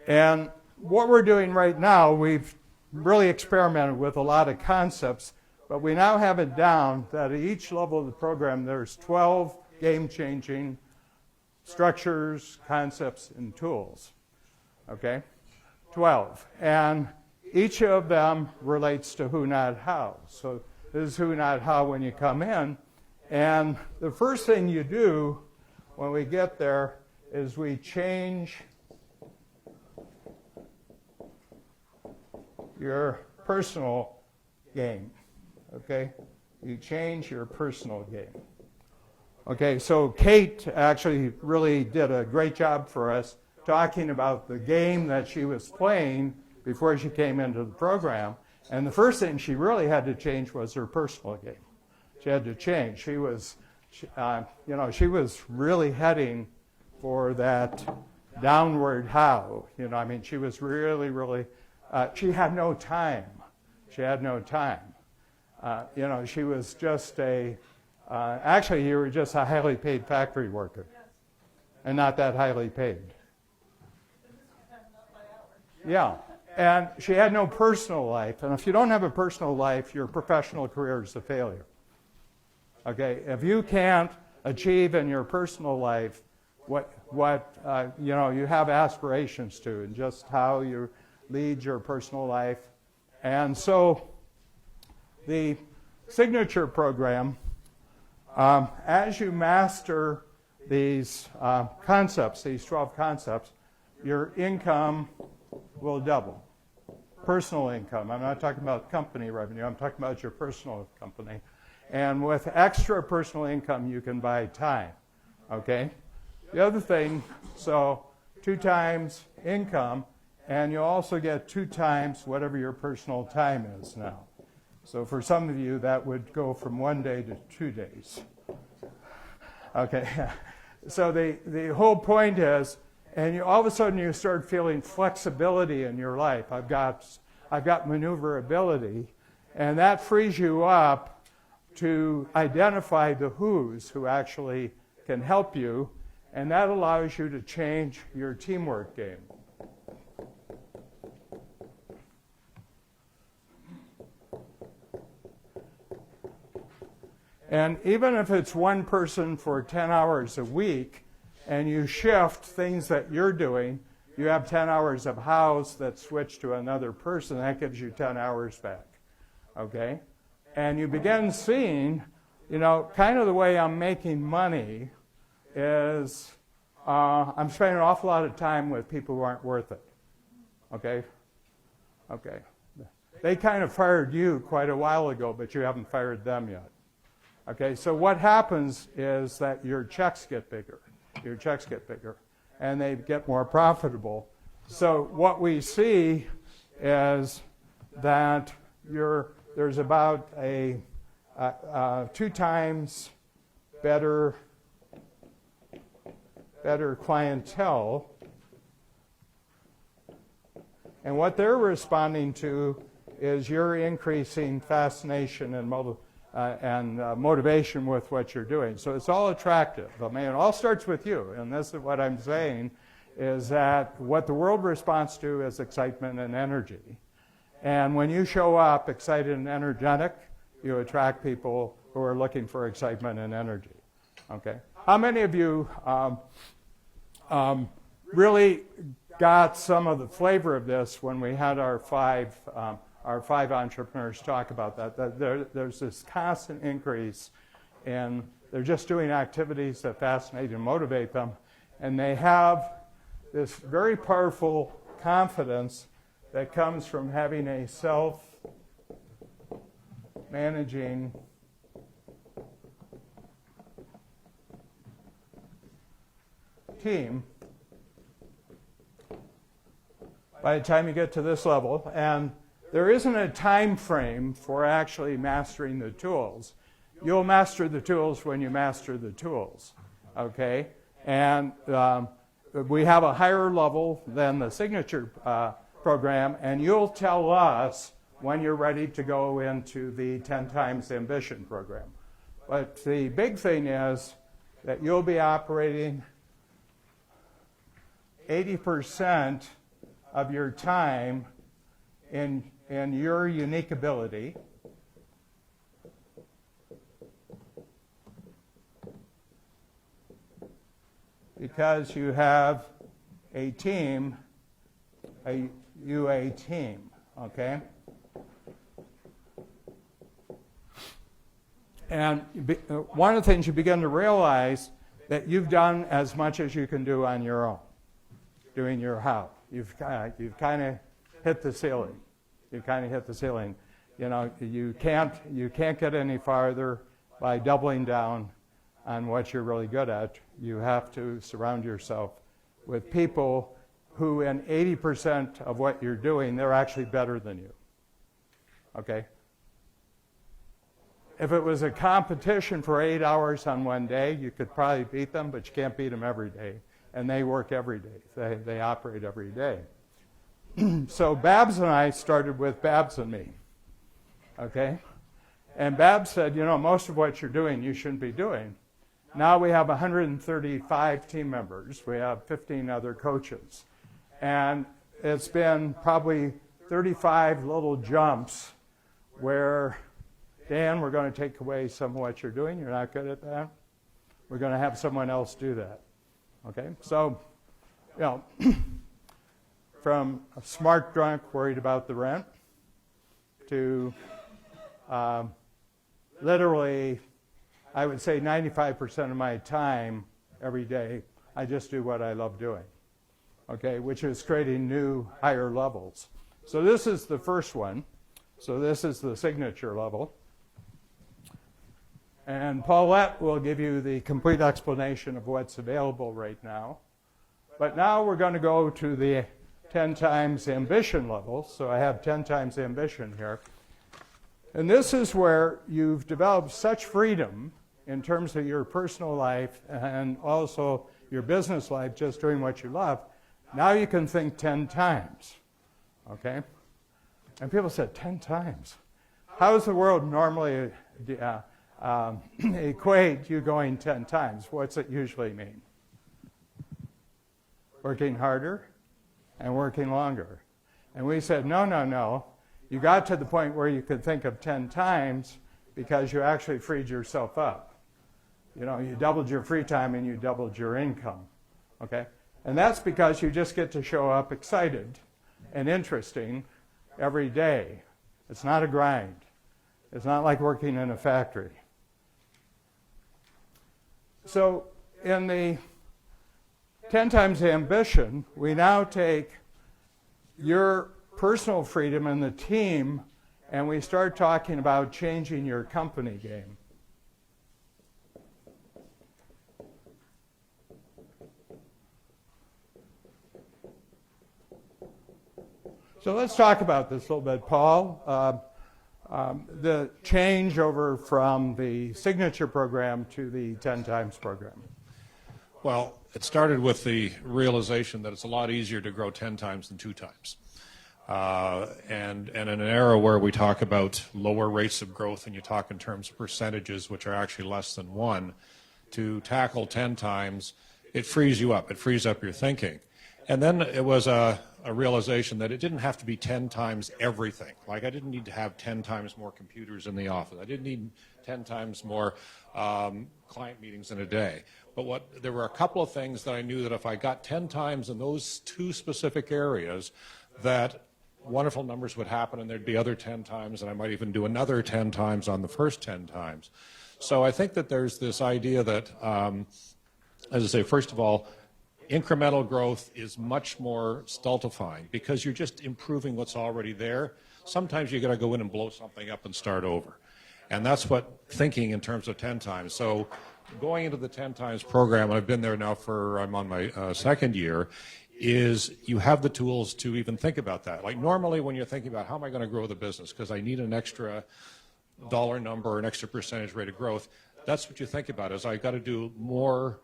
And what we're doing right now, we've really experimented with a lot of concepts, but we now have it down that at each level of the program, there's 12 game-changing structures, concepts, and tools, okay? 12. And each of them relates to WhoNotHow. So this is WhoNotHow when you come in. And the first thing you do when we get there is we change your personal game, okay? You change your personal game. Okay, so Kate actually really did a great job for us talking about the game that she was playing before she came into the program. And the first thing she really had to change was her personal game. She had to change. She was really heading for that downward how. She was really, she had no time. She was just actually, you were just a highly paid factory worker, and not that highly paid. Yeah, and she had no personal life. And if you don't have a personal life, your professional career is a failure. Okay, if you can't achieve in your personal life what you have aspirations to, and just how you lead your personal life. And so the signature program, as you master these concepts, these 12 concepts, your income will double. Personal income. I'm not talking about company revenue. I'm talking about your personal company. And with extra personal income, you can buy time, okay? The other thing, so 2 times income, and you also get 2 times whatever your personal time is now. So for some of you, that would go from 1 day to 2 days. Okay, so the whole point is, and all of a sudden you start feeling flexibility in your life. I've got maneuverability, and that frees you up to identify the who's who actually can help you, and that allows you to change your teamwork game. And even if it's one person for 10 hours a week, and you shift things that you're doing, you have 10 hours of house that switch to another person, that gives you 10 hours back, okay? And you begin seeing, kind of the way I'm making money is I'm spending an awful lot of time with people who aren't worth it. Okay? Okay. They kind of fired you quite a while ago, but you haven't fired them yet. Okay, so what happens is that your checks get bigger. And they get more profitable. So what we see is that there's about a 2 times better clientele, and what they're responding to is you're increasing fascination and motivation with what you're doing. So it's all attractive. I mean, it all starts with you, and this is what I'm saying, is that what the world responds to is excitement and energy. And when you show up excited and energetic, you attract people who are looking for excitement and energy. Okay? How many of you really got some of the flavor of this when we had our five entrepreneurs talk about that there's this constant increase in they're just doing activities that fascinate and motivate them, and they have this very powerful confidence that comes from having a self-managing team by the time you get to this level. And there isn't a time frame for actually mastering the tools. you'll master the tools when you master the tools, okay? And we have a higher level than the signature program, and you'll tell us when you're ready to go into the 10 times ambition program. But the big thing is that you'll be operating 80% of your time in your unique ability. Because you have a team, a UA team, okay? And one of the things you begin to realize that you've done as much as you can do on your own, doing your how. You've kind of hit the ceiling. You've kind of hit the ceiling. You know, you can't get any farther by doubling down on what you're really good at. You have to surround yourself with people who, in 80% of what you're doing, they're actually better than you. Okay? If it was a competition for 8 hours on one day, you could probably beat them, but you can't beat them every day. And they work every day. They operate every day. So Babs and I started with Babs and me. Okay? And Babs said, you know, most of what you're doing, you shouldn't be doing. Now we have 135 team members. We have 15 other coaches. And it's been probably 35 little jumps where, Dan, we're going to take away some of what you're doing. You're not good at that. We're going to have someone else do that. Okay? So, you know, from a smart drunk worried about the rent to literally, I would say 95% of my time every day, I just do what I love doing, okay, which is creating new higher levels. So this is the first one. So this is the signature level. And Paulette will give you the complete explanation of what's available right now. But now we're going to go to the 10 times ambition level. So I have 10 times ambition here. And this is where you've developed such freedom in terms of your personal life and also your business life, just doing what you love. Now you can think 10 times, okay? And people said, 10 times? How does the world normally equate you going 10 times? What's it usually mean? Working harder and working longer. And we said, no, no, no. You got to the point where you could think of 10 times because you actually freed yourself up. You know, you doubled your free time and you doubled your income, okay? And that's because you just get to show up excited and interesting every day. It's not a grind. It's not like working in a factory. So in the 10 times ambition, we now take your personal freedom and the team, and we start talking about changing your company game. So let's talk about this a little bit, Paul. The change over from the signature program to the 10 times program. Well, it started with the realization that it's a lot easier to grow 10 times than 2 times. And in an era where we talk about lower rates of growth and you talk in terms of percentages, which are actually less than 1, to tackle 10 times, it frees you up. It frees up your thinking. And then it was a realization that it didn't have to be 10 times everything. Like I didn't need to have 10 times more computers in the office. I didn't need 10 times more client meetings in a day. But there were a couple of things that I knew that if I got 10 times in those 2 specific areas, that wonderful numbers would happen and there'd be other 10 times, and I might even do another 10 times on the first 10 times. So I think that there's this idea that, as I say, first of all, incremental growth is much more stultifying because you're just improving what's already there. Sometimes you got to go in and blow something up and start over. And that's what thinking in terms of 10 times. So going into the 10 times program, and I've been there now I'm on my second year, is you have the tools to even think about that. Like normally when you're thinking about how am I going to grow the business because I need an extra dollar number, an extra percentage rate of growth, that's what you think about is I've got to do more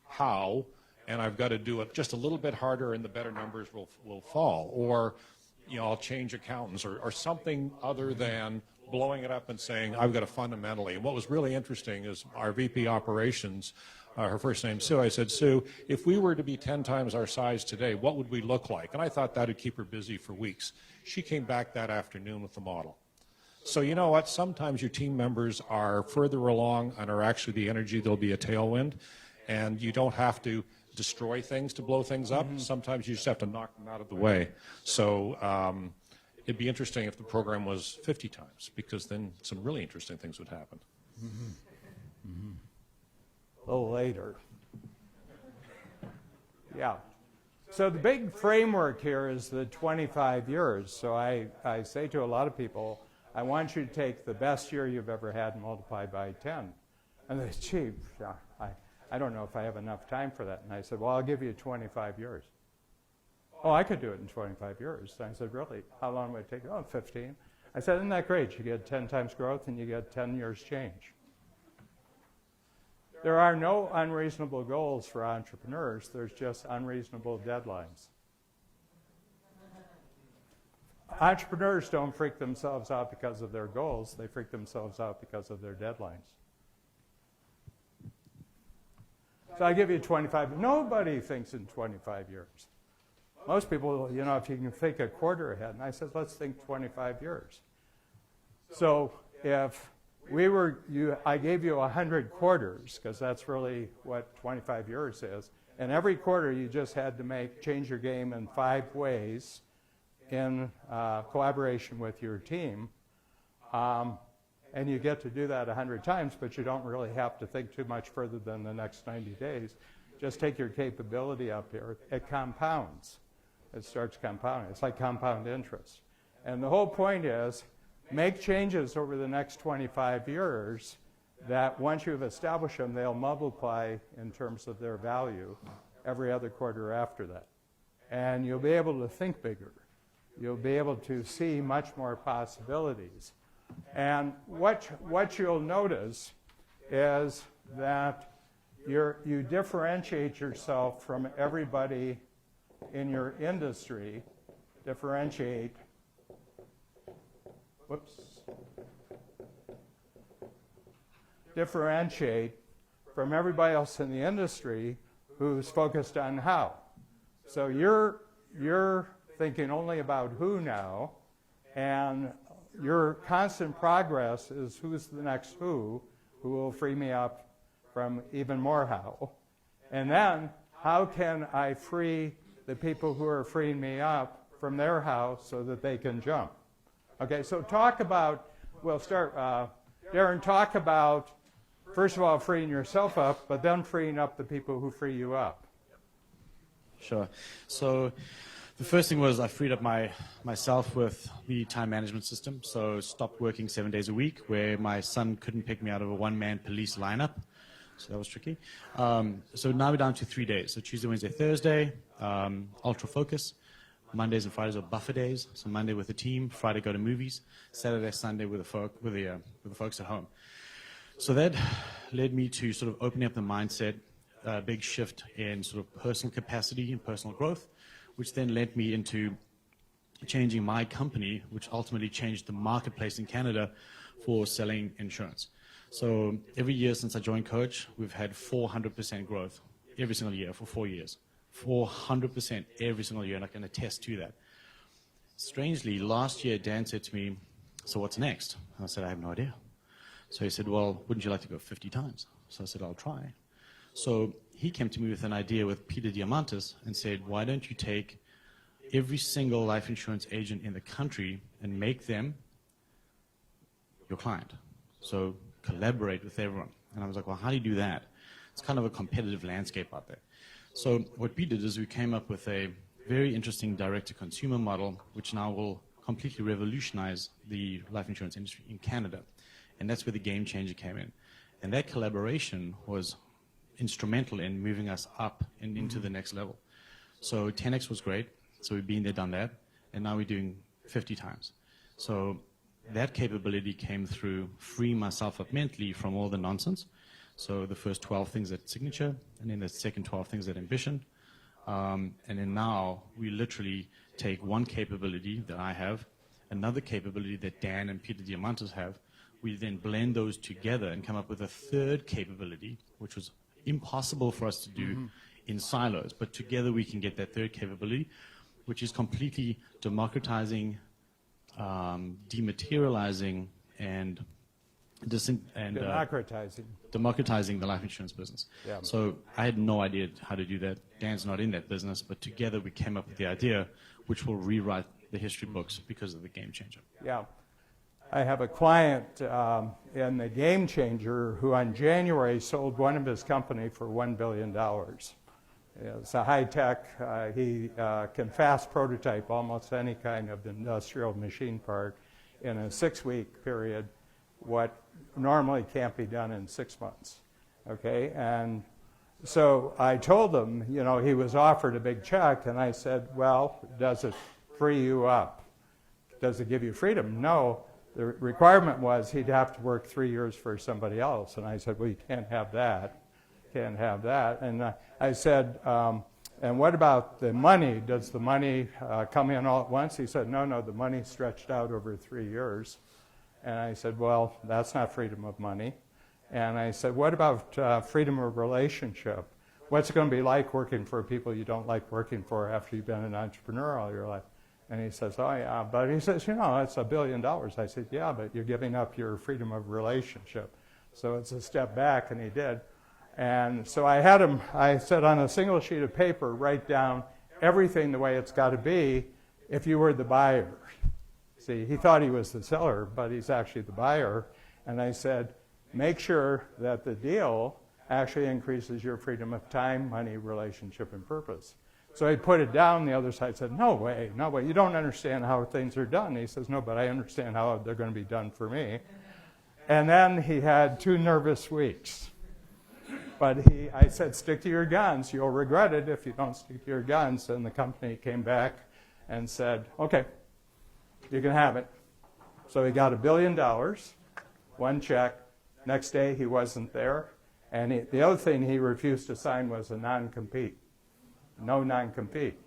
how, and I've got to do it just a little bit harder and the better numbers will fall. Or, I'll change accountants or something other than blowing it up and saying, I've got to fundamentally. And what was really interesting is our VP operations, her first name Sue, I said, Sue, if we were to be 10 times our size today, what would we look like? And I thought that would keep her busy for weeks. She came back that afternoon with the model. So you know what? Sometimes your team members are further along and are actually the energy. There'll be a tailwind, and you don't have to destroy things to blow things up. Sometimes you just have to knock them out of the way. So it'd be interesting if the program was 50 times, because then some really interesting things would happen. A little later. Yeah. So the big framework here is the 25 years. So I say to a lot of people, I want you to take the best year you've ever had and multiply by 10. And they say, gee, I don't know if I have enough time for that. And I said, well, I'll give you 25 years. Oh, I could do it in 25 years. And I said, really? How long would it take? Oh, 15. I said, isn't that great? You get 10 times growth and you get 10 years change. There are no unreasonable goals for entrepreneurs. There's just unreasonable deadlines. Entrepreneurs don't freak themselves out because of their goals. They freak themselves out because of their deadlines. So I give you 25. Nobody thinks in 25 years. Most people, if you can think a quarter ahead. And I said, let's think 25 years. So if I gave you 100 quarters, because that's really what 25 years is, and every quarter you just had to change your game in 5 ways in collaboration with your team, and you get to do that 100 times, but you don't really have to think too much further than the next 90 days. Just take your capability up here. It compounds. It starts compounding. It's like compound interest. And the whole point is, make changes over the next 25 years that once you've established them, they'll multiply in terms of their value every other quarter after that. And you'll be able to think bigger. You'll be able to see much more possibilities. And what you'll notice is that you differentiate yourself from everybody in your industry, differentiate from everybody else in the industry who's focused on how. So you're thinking only about who now, and your constant progress is who's the next who will free me up from even more how. And then, how can I free the people who are freeing me up from their how so that they can jump? Okay, so we'll start, Darren, talk about, first of all, freeing yourself up, but then freeing up the people who free you up. Sure. So the first thing was I freed up myself with the time management system. So stopped working 7 days a week, where my son couldn't pick me out of a one-man police lineup. So that was tricky. So now we're down to 3 days. So Tuesday, Wednesday, Thursday, ultra focus. Mondays and Fridays are buffer days. So Monday with the team, Friday go to movies, Saturday, Sunday with the folks at home. So that led me to sort of opening up the mindset, big shift in sort of personal capacity and personal growth, which then led me into changing my company, which ultimately changed the marketplace in Canada for selling insurance. So every year since I joined Coach, we've had 400% growth every single year for 4 years. 400% every single year, and I can attest to that. Strangely, last year, Dan said to me, so what's next? And I said, I have no idea. So he said, well, wouldn't you like to go 50 times? So I said, I'll try. So he came to me with an idea with Peter Diamandis and said, why don't you take every single life insurance agent in the country and make them your client? So collaborate with everyone. And I was like, well, how do you do that? It's kind of a competitive landscape out there. So what we did is we came up with a very interesting direct-to-consumer model, which now will completely revolutionize the life insurance industry in Canada. And that's where the game changer came in. And that collaboration was instrumental in moving us up and into the next level. So 10X was great. So we've been there, done that. And now we're doing 50 times. So that capability came through freeing myself up mentally from all the nonsense. So the first 12 things at Signature, and then the second 12 things at Ambition. And then now we literally take one capability that I have, another capability that Dan and Peter Diamantis have. We then blend those together and come up with a third capability, which was impossible for us to do in silos. But together we can get that third capability, which is completely democratizing, dematerializing, and democratizing the life insurance business. Yeah. So I had no idea how to do that. Dan's not in that business, but together we came up with the idea, which will rewrite the history books because of the game changer. Yeah. I have a client in the Game Changer who on January sold one of his company for $1 billion. It's a high-tech, he can fast prototype almost any kind of industrial machine part in a 6-week period, what normally can't be done in 6 months, okay? And so I told him, you know, he was offered a big check, and I said, well, does it free you up? Does it give you freedom? No. The requirement was he'd have to work 3 years for somebody else. And I said, well, you can't have that. Can't have that. And I said, and what about the money? Does the money come in all at once? He said, no, the money stretched out over 3 years. And I said, well, that's not freedom of money. And I said, what about freedom of relationship? What's it going to be like working for people you don't like working for after you've been an entrepreneur all your life? And he says, oh, yeah, but he says, you know, it's $1 billion. I said, yeah, but you're giving up your freedom of relationship. So it's a step back, and he did. And so I had him, I said, on a single sheet of paper, write down everything the way it's got to be if you were the buyer. See, he thought he was the seller, but he's actually the buyer. And I said, make sure that the deal actually increases your freedom of time, money, relationship, and purpose. So he put it down. The other side said, no way, you don't understand how things are done. He says, no, but I understand how they're going to be done for me. And then he had 2 nervous weeks. But I said, stick to your guns. You'll regret it if you don't stick to your guns. And the company came back and said, okay, you can have it. So he got $1 billion, 1 check. Next day he wasn't there. And the other thing he refused to sign was a non-compete. No non-compete.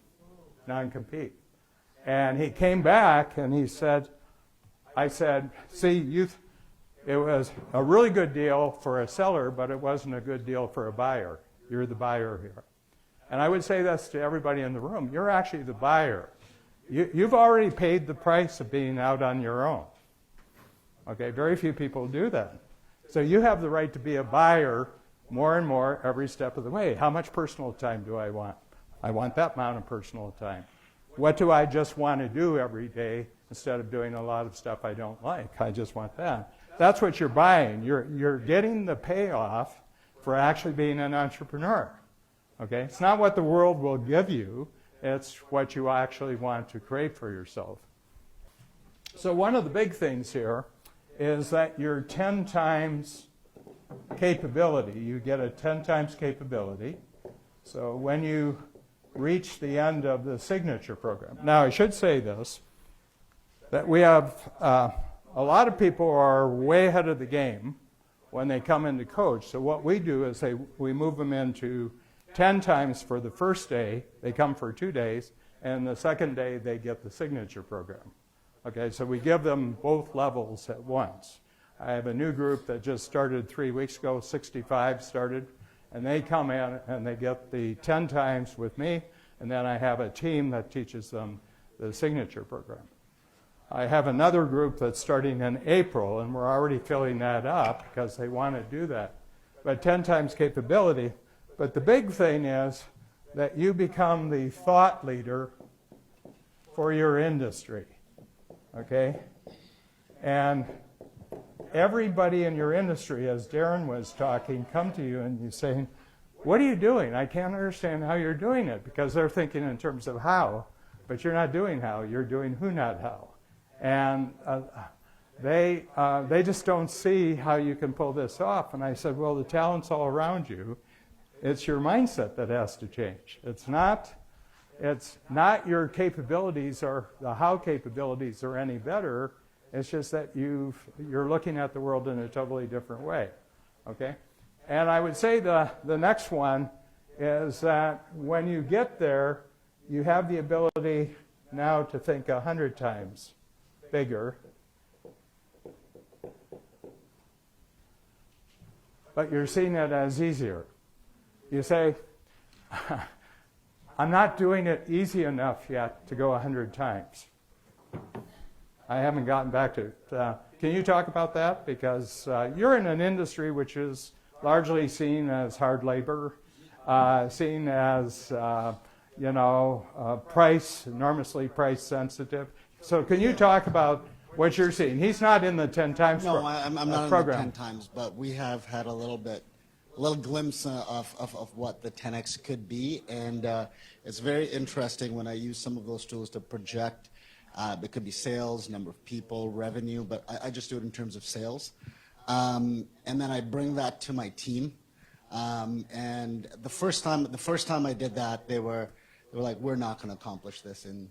Non-compete. And he came back and he said, I said, see, it was a really good deal for a seller, but it wasn't a good deal for a buyer. You're the buyer here. And I would say this to everybody in the room. You're actually the buyer. You've already paid the price of being out on your own. Okay, very few people do that. So you have the right to be a buyer more and more every step of the way. How much personal time do I want? I want that amount of personal time. What do I just want to do every day instead of doing a lot of stuff I don't like? I just want that. That's what you're buying. You're getting the payoff for actually being an entrepreneur. Okay? It's not what the world will give you. It's what you actually want to create for yourself. So one of the big things here is that your 10 times capability, you get a 10 times capability. So when you reach the end of the signature program. Now, I should say this, that we have a lot of people are way ahead of the game when they come into coach. So what we do is we move them into 10 times for the first day. They come for 2 days, and the second day they get the signature program. Okay, so we give them both levels at once. I have a new group that just started 3 weeks ago, 65 started, and they come in and they get the 10 times with me, and then I have a team that teaches them the signature program. I have another group that's starting in April, and we're already filling that up because they want to do that. But 10 times capability. But the big thing is that you become the thought leader for your industry. Okay? And everybody in your industry, as Darren was talking, come to you and you say, what are you doing? I can't understand how you're doing it, because they're thinking in terms of how, but you're not doing how, you're doing WhoNotHow. And they just don't see how you can pull this off. And I said, well, the talent's all around you. It's your mindset that has to change. It's not your capabilities or the how capabilities are any better. It's just that you're looking at the world in a totally different way, okay? And I would say the next one is that when you get there, you have the ability now to think 100 times bigger. But you're seeing it as easier. You say, I'm not doing it easy enough yet to go 100 times. I haven't gotten back to it. Can you talk about that? Because you're in an industry which is largely seen as hard labor, seen as, enormously price sensitive. So can you talk about what you're seeing? He's not in the 10 times No, I'm not program. in the 10 times, but we have had a little glimpse of what the 10x could be, and it's very interesting when I use some of those tools to project. It could be sales, number of people, revenue, but I just do it in terms of sales, and then I bring that to my team. And the first time I did that, they were like, "We're not going to accomplish this in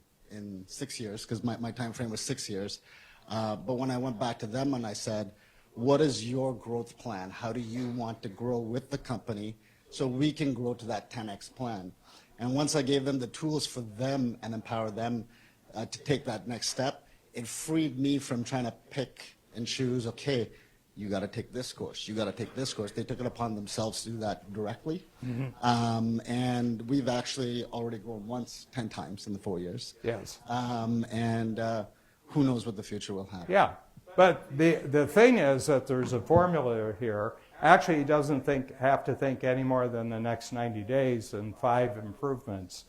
6 years," because my time frame was 6 years. But when I went back to them and I said, what is your growth plan? How do you want to grow with the company so we can grow to that 10x plan? And once I gave them the tools for them and empower them to take that next step, it freed me from trying to pick and choose, okay, you got to take this course, you got to take this course. They took it upon themselves to do that directly. Mm-hmm. And we've actually already grown once 10 times in the 4 years. Yes. Who knows what the future will have. Yeah. But the thing is that there's a formula here. Actually, he doesn't have to think any more than the next 90 days and 5 improvements.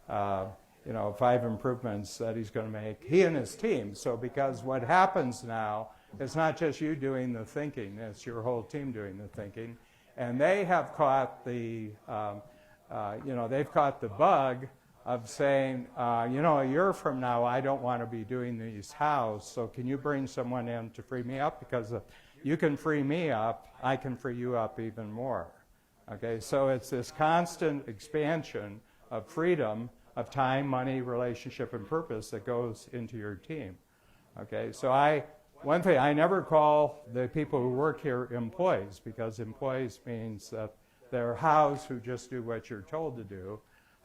5 improvements that he's going to make, he and his team. So because what happens now, it's not just you doing the thinking, it's your whole team doing the thinking. And they have caught they've caught the bug of saying, a year from now, I don't want to be doing these hows, so can you bring someone in to free me up? Because if you can free me up, I can free you up even more. Okay, so it's this constant expansion of freedom of time, money, relationship, and purpose that goes into your team. Okay, so one thing, I never call the people who work here employees, because employees means that they're hows who just do what you're told to do.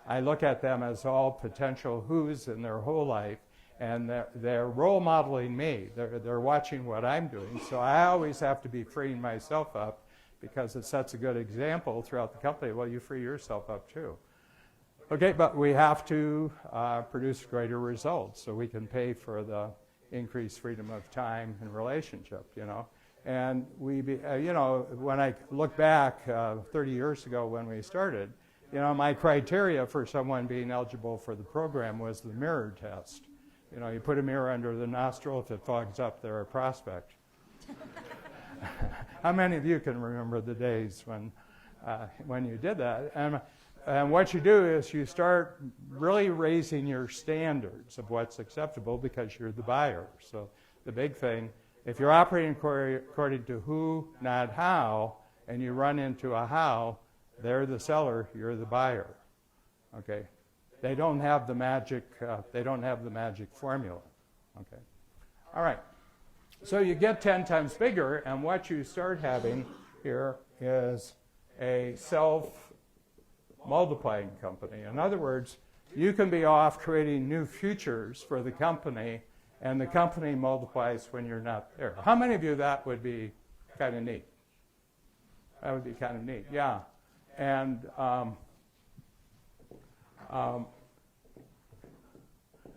I look at them as all potential who's in their whole life, and they're role modeling me. They're watching what I'm doing, so I always have to be freeing myself up, because it sets a good example throughout the company. Well, you free yourself up too. Okay, but we have to produce greater results so we can pay for the increased freedom of time and relationship, And when I look back 30 years ago when we started, my criteria for someone being eligible for the program was the mirror test. You put a mirror under the nostril, if it fogs up, they're a prospect. How many of you can remember the days when you did that? And what you do is you start really raising your standards of what's acceptable, because you're the buyer. So the big thing, if you're operating according to who, not how, and you run into a how, they're the seller, you're the buyer. Okay, they don't have the magic. They don't have the magic formula. Okay, all right. So you get 10 times bigger, and what you start having here is a self-multiplying company. In other words, you can be off creating new futures for the company, and the company multiplies when you're not there. How many of you that would be kind of neat? That would be kind of neat, yeah. And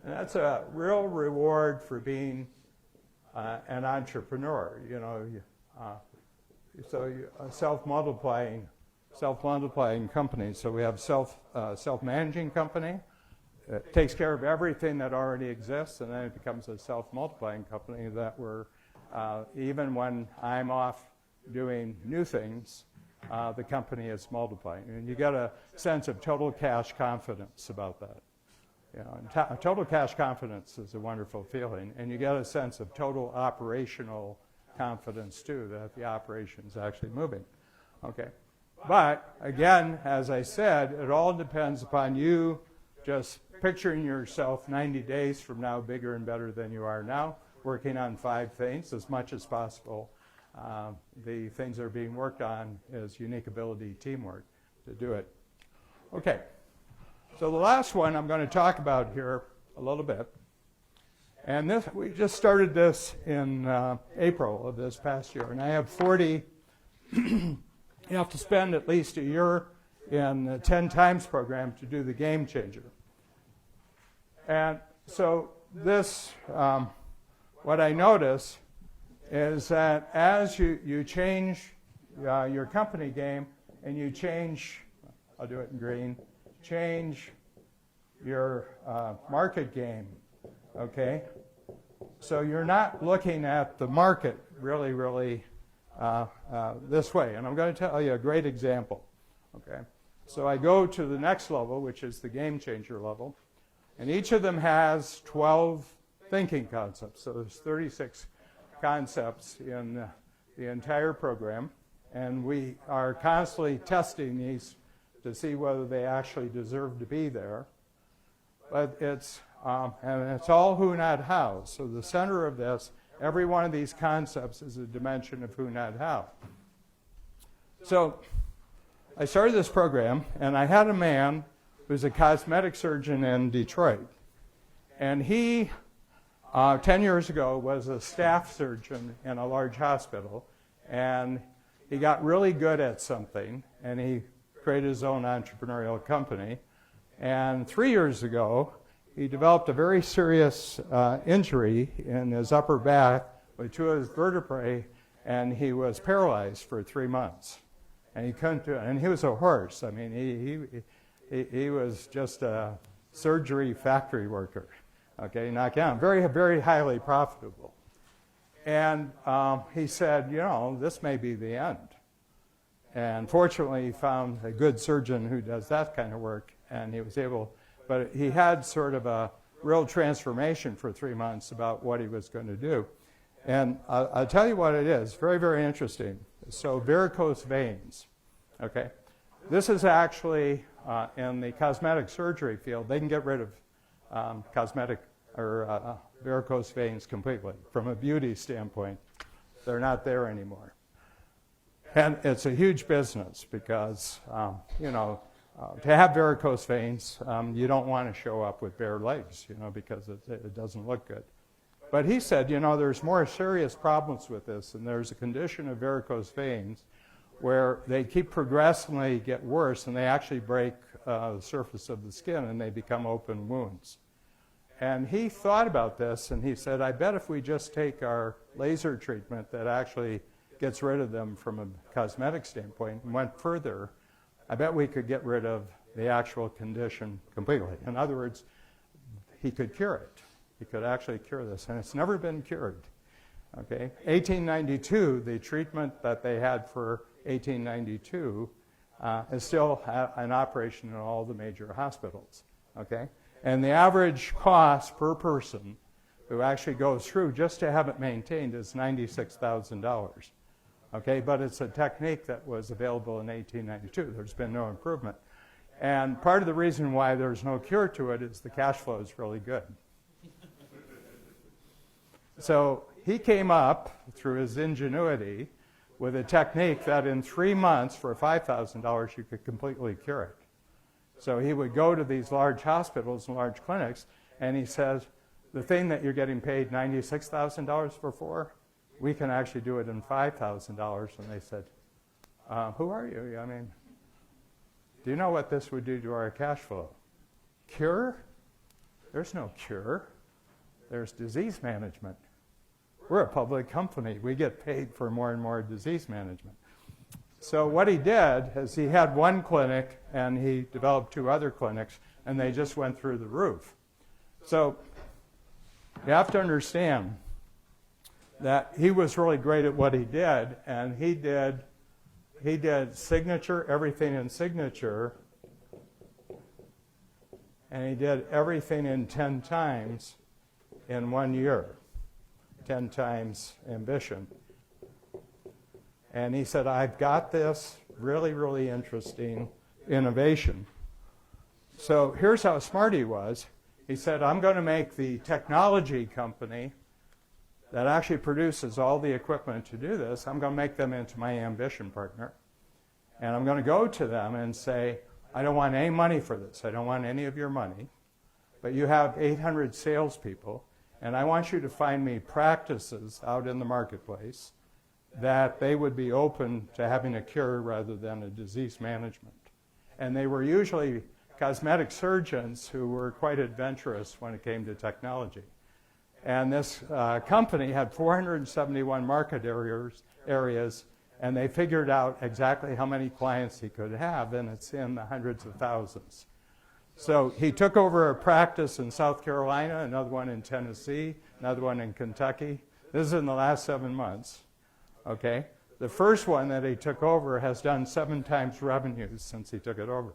that's a real reward for being an entrepreneur. So a self-multiplying company. So we have self-managing company. It takes care of everything that already exists, and then it becomes a self-multiplying company that even when I'm off doing new things, the company is multiplying. And you get a sense of total cash confidence about that. Total cash confidence is a wonderful feeling, and you get a sense of total operational confidence too, that the operation is actually moving. Okay, but again, as I said, it all depends upon you just picturing yourself 90 days from now bigger and better than you are now, working on 5 things as much as possible. The things that are being worked on is unique ability, teamwork to do it. Okay, so the last one I'm going to talk about here a little bit, and this, we just started this in April of this past year, and I have 40, you have to spend at least a year in the 10 times program to do the game changer. And so this, what I notice is that as you change your company game and you change, I'll do it in green, change your market game, okay? So you're not looking at the market really this way. And I'm going to tell you a great example, okay? So I go to the next level, which is the game changer level, and each of them has 12 thinking concepts. So there's 36 concepts in the entire program, and we are constantly testing these to see whether they actually deserve to be there. But it's and it's all who, not how. So the center of this, every one of these concepts is a dimension of who, not how. So I started this program, and I had a man who's a cosmetic surgeon in Detroit, and he 10 years ago was a staff surgeon in a large hospital, and he got really good at something, and he created his own entrepreneurial company. And 3 years ago, he developed a very serious injury in his upper back with 2 of his vertebrae, and he was paralyzed for 3 months. And he couldn't do it. And he was a horse. I mean, he was just a surgery factory worker. Okay, knocked down. Very, very highly profitable. And he said, you know, this may be the end. And fortunately, he found a good surgeon who does that kind of work, and he was able, but he had sort of a real transformation for 3 months about what he was going to do. And I'll tell you what it is. Very, very interesting. So varicose veins, okay? This is actually, in the cosmetic surgery field, they can get rid of cosmetic or varicose veins completely. From a beauty standpoint, they're not there anymore. And it's a huge business because, you know, to have varicose veins, you don't want to show up with bare legs, you know, because it doesn't look good. But he said, you know, there's more serious problems with this, and there's a condition of varicose veins where they keep progressively get worse, and they actually break the surface of the skin, and they become open wounds. And he thought about this, and he said, I bet if we just take our laser treatment that actually gets rid of them from a cosmetic standpoint and went further, I bet we could get rid of the actual condition completely. In other words, he could cure it. He could actually cure this, and it's never been cured. Okay, 1892, the treatment that they had for 1892 is still an operation in all the major hospitals. Okay, and the average cost per person who actually goes through just to have it maintained is $96,000. Okay, but it's a technique that was available in 1892. There's been no improvement. And part of the reason why there's no cure to it is the cash flow is really good. So he came up, through his ingenuity, with a technique that in 3 months, for $5,000, you could completely cure it. So he would go to these large hospitals and large clinics, and he says, the thing that you're getting paid $96,000 for, we can actually do it in $5,000. And they said, who are you? I mean, do you know what this would do to our cash flow? Cure? There's no cure. There's disease management. We're a public company. We get paid for more and more disease management. So what he did is he had one clinic, and he developed 2 other clinics, and they just went through the roof. So you have to understand that he was really great at what he did, and he did signature, everything in signature, and he did everything in 10 times in 1 year, 10 times ambition. And he said, I've got this really, really interesting innovation. So here's how smart he was. He said, I'm going to make the technology company that actually produces all the equipment to do this, I'm going to make them into my ambition partner. And I'm going to go to them and say, I don't want any money for this. I don't want any of your money. But you have 800 salespeople, and I want you to find me practices out in the marketplace that they would be open to having a cure rather than a disease management. And they were usually cosmetic surgeons who were quite adventurous when it came to technology. And this company had 471 market areas, and they figured out exactly how many clients he could have, and it's in the hundreds of thousands. So he took over a practice in South Carolina, another one in Tennessee, another one in Kentucky. This is in the last 7 months. Okay? The first one that he took over has done 7 times revenues since he took it over.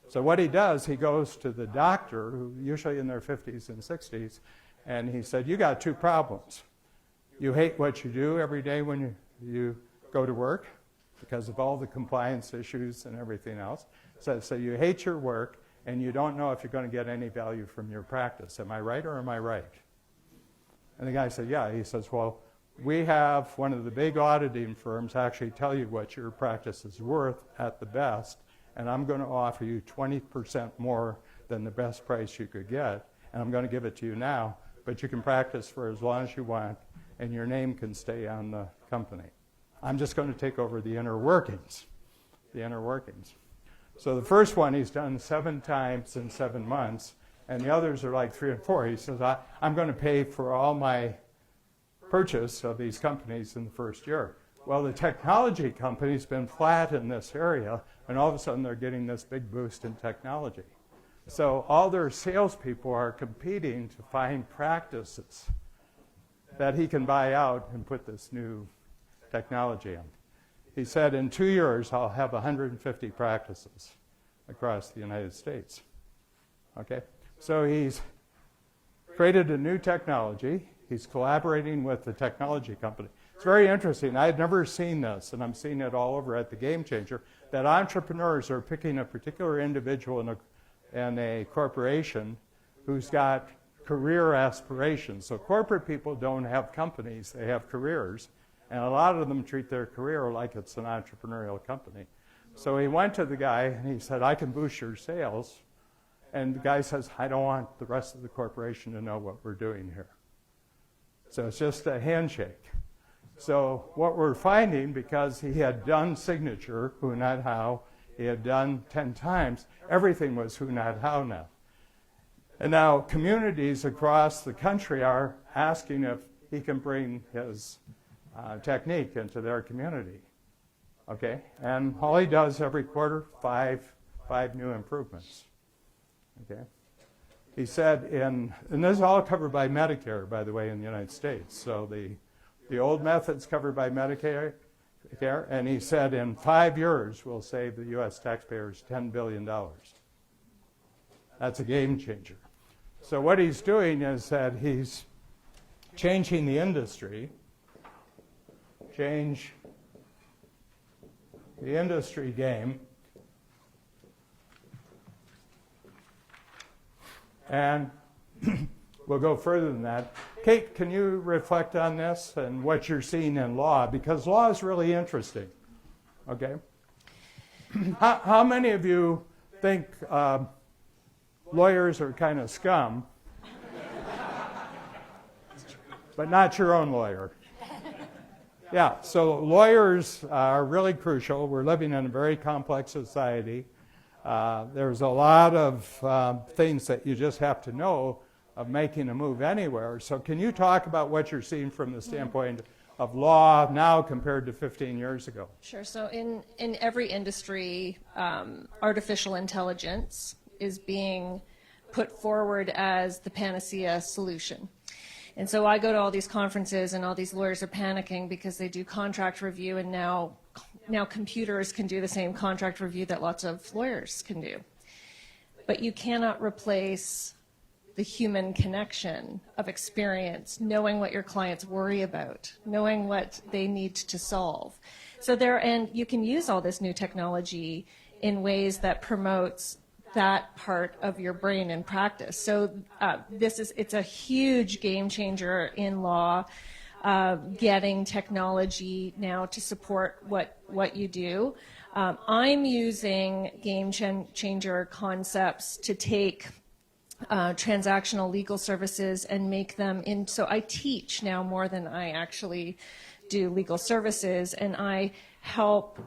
So what he does, he goes to the doctor, who usually in their 50s and 60s, and he said, you got 2 problems. You hate what you do every day when you go to work because of all the compliance issues and everything else. So you hate your work, and you don't know if you're going to get any value from your practice. Am I right or am I right? And the guy said, yeah. He says, well, we have one of the big auditing firms actually tell you what your practice is worth at the best, and I'm going to offer you 20% more than the best price you could get, and I'm going to give it to you now, but you can practice for as long as you want, and your name can stay on the company. I'm just going to take over the inner workings, So the first one he's done 7 times in 7 months, and the others are like 3 and 4. He says, I'm going to pay for all my purchase of these companies in the first year. Well, the technology company's been flat in this area, and all of a sudden they're getting this big boost in technology. So all their salespeople are competing to find practices that he can buy out and put this new technology in. He said, in 2 years, I'll have 150 practices across the United States. Okay? So he's created a new technology. He's collaborating with the technology company. It's very interesting. I had never seen this, and I'm seeing it all over at the Game Changer, that entrepreneurs are picking a particular individual in a corporation who's got career aspirations. So corporate people don't have companies, they have careers. And a lot of them treat their career like it's an entrepreneurial company. So he went to the guy and he said, I can boost your sales. And the guy says, I don't want the rest of the corporation to know what we're doing here. So it's just a handshake. So what we're finding, because he had done signature, WhoNotHow, he had done 10 times, everything was WhoNotHow now. And now communities across the country are asking if he can bring his technique into their community. Okay? And all he does every quarter, five new improvements. Okay? He said and this is all covered by Medicare, by the way, in the United States. So the old method's covered by Medicare, and he said in 5 years we'll save the U.S. taxpayers $10 billion. That's a game changer. So what he's doing is that he's changing the industry, change the industry game, and we'll go further than that. Kate, can you reflect on this and what you're seeing in law? Because law is really interesting. Okay? How many of you think lawyers are kind of scum, but not your own lawyer? Yeah, so lawyers are really crucial. We're living in a very complex society. There's a lot of things that you just have to know of making a move anywhere. So can you talk about what you're seeing from the standpoint of law now compared to 15 years ago? Sure. So in every industry, artificial intelligence is being put forward as the panacea solution. And so I go to all these conferences and all these lawyers are panicking because they do contract review, and now computers can do the same contract review that lots of lawyers can do. But you cannot replace the human connection of experience, knowing what your clients worry about, knowing what they need to solve. So and you can use all this new technology in ways that promotes that part of your brain in practice. So it's a huge game changer in law, getting technology now to support what you do. I'm using game changer concepts to take transactional legal services and make them in. So I teach now more than I actually do legal services, and I help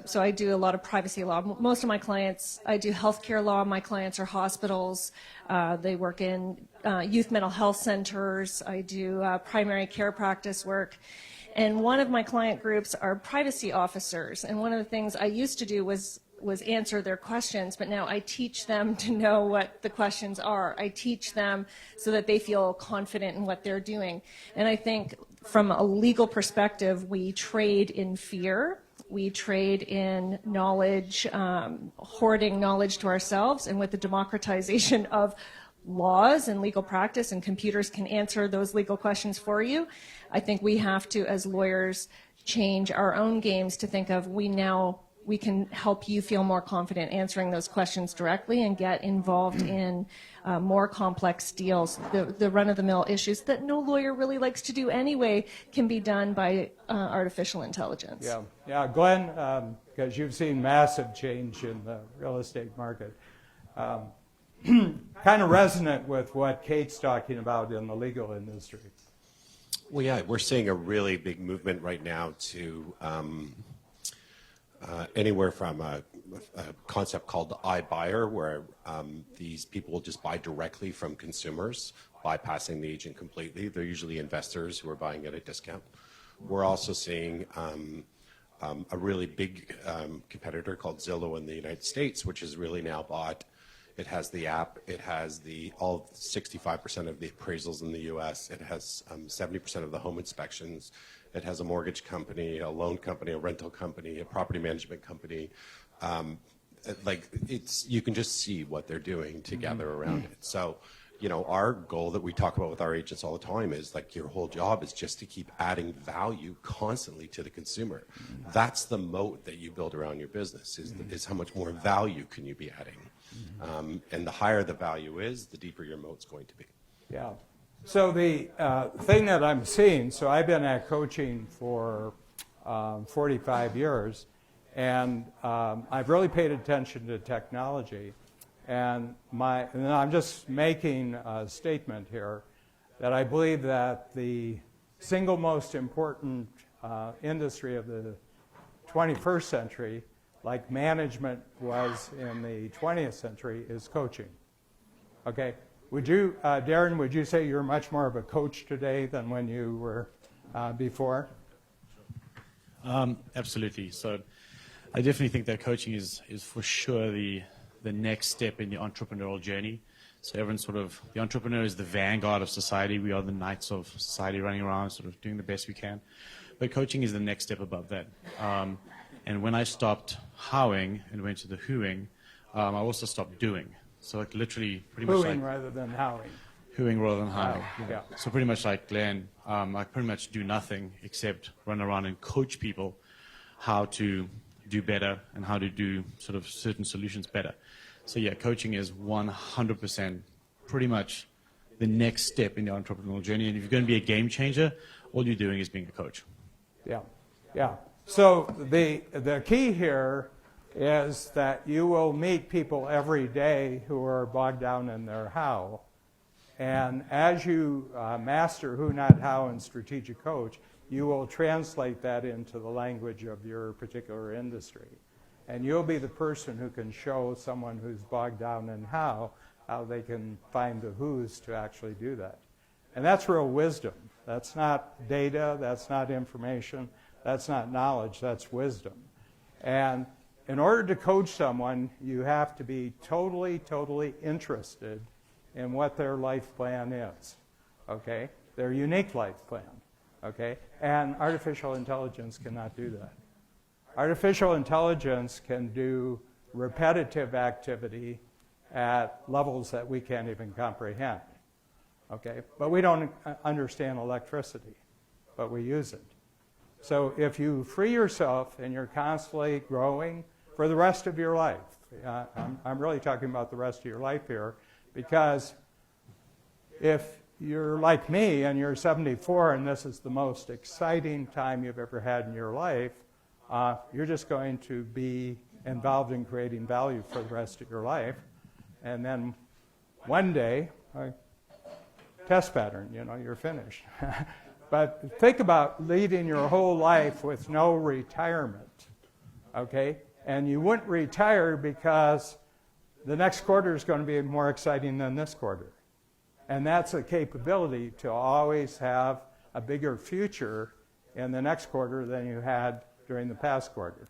so I do a lot of privacy law. Most of my clients, I do healthcare law. My clients are hospitals. They work in youth mental health centers. I do primary care practice work. And one of my client groups are privacy officers. And one of the things I used to do was answer their questions, but now I teach them to know what the questions are. I teach them so that they feel confident in what they're doing. And I think from a legal perspective, we trade in fear. We trade in knowledge, hoarding knowledge to ourselves, and with the democratization of laws and legal practice, and computers can answer those legal questions for you, I think we have to, as lawyers, change our own games to think of we can help you feel more confident answering those questions directly and get involved in more complex deals. The run-of-the-mill issues that no lawyer really likes to do anyway can be done by artificial intelligence. Yeah, Glenn, because you've seen massive change in the real estate market, kind of resonant with what Kate's talking about in the legal industry. Well, yeah, we're seeing a really big movement right now to anywhere from a concept called the iBuyer, where these people will just buy directly from consumers, bypassing the agent completely. They're usually investors who are buying at a discount. We're also seeing a really big competitor called Zillow in the United States, which is really now bought. It has the app. It has all 65% of the appraisals in the U.S. It has 70% of the home inspections. It has a mortgage company, a loan company, a rental company, a property management company. You can just see what they're doing together around it. So, our goal that we talk about with our agents all the time is your whole job is just to keep adding value constantly to the consumer. That's the moat that you build around your business is how much more value can you be adding. And the higher the value is, the deeper your moat's going to be. Yeah. So the thing that I'm seeing, so I've been at coaching for 45 years, and I've really paid attention to technology. And I'm just making a statement here that I believe that the single most important industry of the 21st century, like management was in the 20th century, is coaching. Okay? Would you, Darren, would you say you're much more of a coach today than when you were before? Absolutely. So I definitely think that coaching is for sure the next step in the entrepreneurial journey. So everyone's the entrepreneur is the vanguard of society. We are the knights of society running around, sort of doing the best we can. But coaching is the next step above that. And when I stopped howing and went to the whoing, I also stopped doing. So literally pretty much Hooing rather than howling. Hooing rather than howling. Yeah. So pretty much like Glenn, I pretty much do nothing except run around and coach people how to do better and how to do sort of certain solutions better. So yeah, coaching is 100% pretty much the next step in the entrepreneurial journey. And if you're going to be a game changer, all you're doing is being a coach. Yeah. So the key here is that you will meet people every day who are bogged down in their how. And as you master who, not how, and strategic coach, you will translate that into the language of your particular industry. And you'll be the person who can show someone who's bogged down in how they can find the who's to actually do that. And that's real wisdom. That's not data, that's not information, that's not knowledge, that's wisdom. And in order to coach someone, you have to be totally interested in what their life plan is, okay? Their unique life plan, okay? And artificial intelligence cannot do that. Artificial intelligence can do repetitive activity at levels that we can't even comprehend, okay? But we don't understand electricity, but we use it. So if you free yourself and you're constantly growing for the rest of your life, I'm really talking about the rest of your life here, because if you're like me and you're 74 and this is the most exciting time you've ever had in your life, you're just going to be involved in creating value for the rest of your life. And then one day, test pattern, you're finished. But think about leading your whole life with no retirement, okay? And you wouldn't retire because the next quarter is going to be more exciting than this quarter. And that's a capability to always have a bigger future in the next quarter than you had during the past quarter,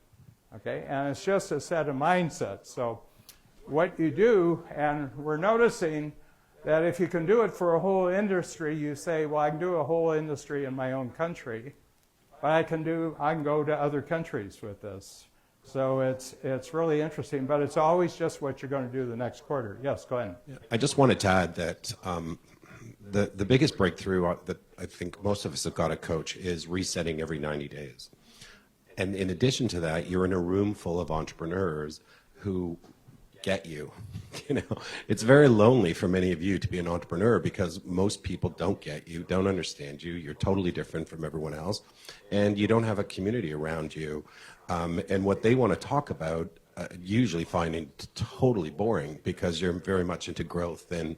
okay? And it's just a set of mindsets. So what you do, and we're noticing that if you can do it for a whole industry, you say, well, I can do a whole industry in my own country, but I can go to other countries with this. So it's really interesting, but it's always just what you're going to do the next quarter. Yes, go ahead. I just wanted to add that the biggest breakthrough that I think most of us have got to coach is resetting every 90 days. And in addition to that, you're in a room full of entrepreneurs who get you. It's very lonely for many of you to be an entrepreneur because most people don't get you, don't understand you. You're totally different from everyone else, and you don't have a community around you. And what they want to talk about, usually finding totally boring because you're very much into growth and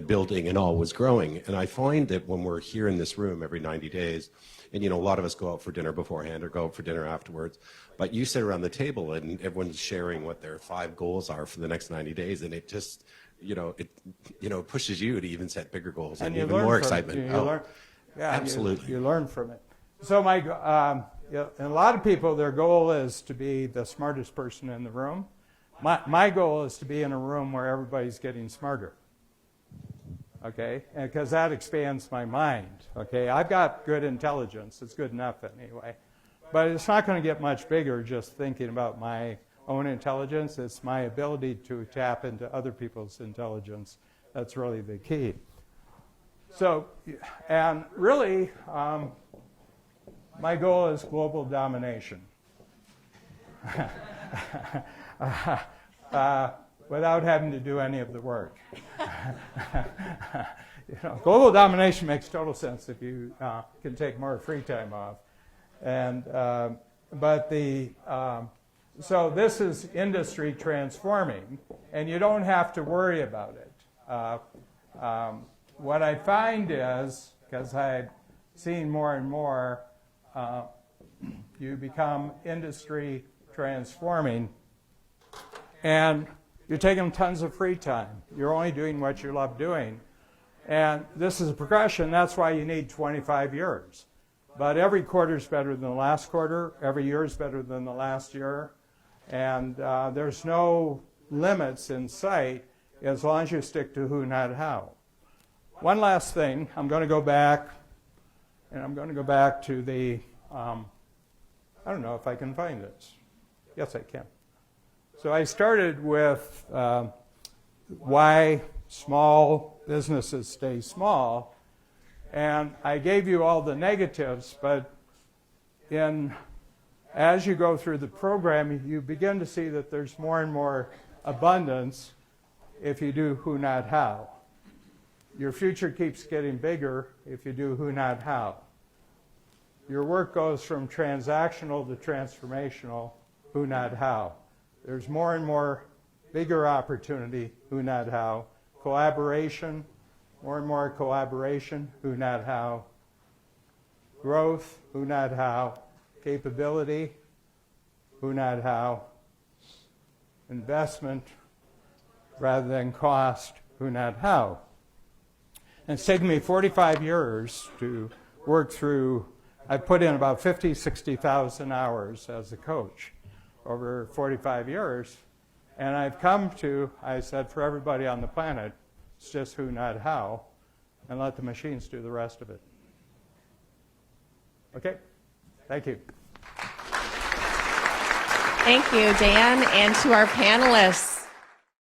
building and always growing. And I find that when we're here in this room every 90 days, and a lot of us go out for dinner beforehand or go out for dinner afterwards, but you sit around the table and everyone's sharing what their 5 goals are for the next 90 days, and it just, it pushes you to even set bigger goals and even more excitement. Absolutely. You learn from it. So and a lot of people, their goal is to be the smartest person in the room. My goal is to be in a room where everybody's getting smarter. Okay, because that expands my mind. Okay, I've got good intelligence. It's good enough anyway. But it's not going to get much bigger just thinking about my own intelligence. It's my ability to tap into other people's intelligence. That's really the key. So, and really, my goal is global domination. Without having to do any of the work. Global domination makes total sense if you can take more free time off. And so this is industry transforming, and you don't have to worry about it. What I find is, because I've seen more and more, you become industry transforming, and you're taking tons of free time. You're only doing what you love doing. And this is a progression. That's why you need 25 years. But every quarter is better than the last quarter. Every year is better than the last year. And there's no limits in sight as long as you stick to who, not how. One last thing. I'm going to go back, and I'm going to go back to the, I don't know if I can find this. Yes, I can. So I started with why small businesses stay small, and I gave you all the negatives, but as you go through the program, you begin to see that there's more and more abundance if you do who, not how. Your future keeps getting bigger if you do who, not how. Your work goes from transactional to transformational, who, not how. There's more and more bigger opportunity, who, not how. Collaboration, more and more collaboration, who, not how. Growth, who, not how. Capability, who, not how. Investment rather than cost, who, not how. And it's taken me 45 years to work through. I've put in about 50, 60,000 hours as a coach over 45 years, and I've come to, I said, for everybody on the planet, it's just who, not how, and let the machines do the rest of it. Okay? Thank you. Thank you, Dan, and to our panelists.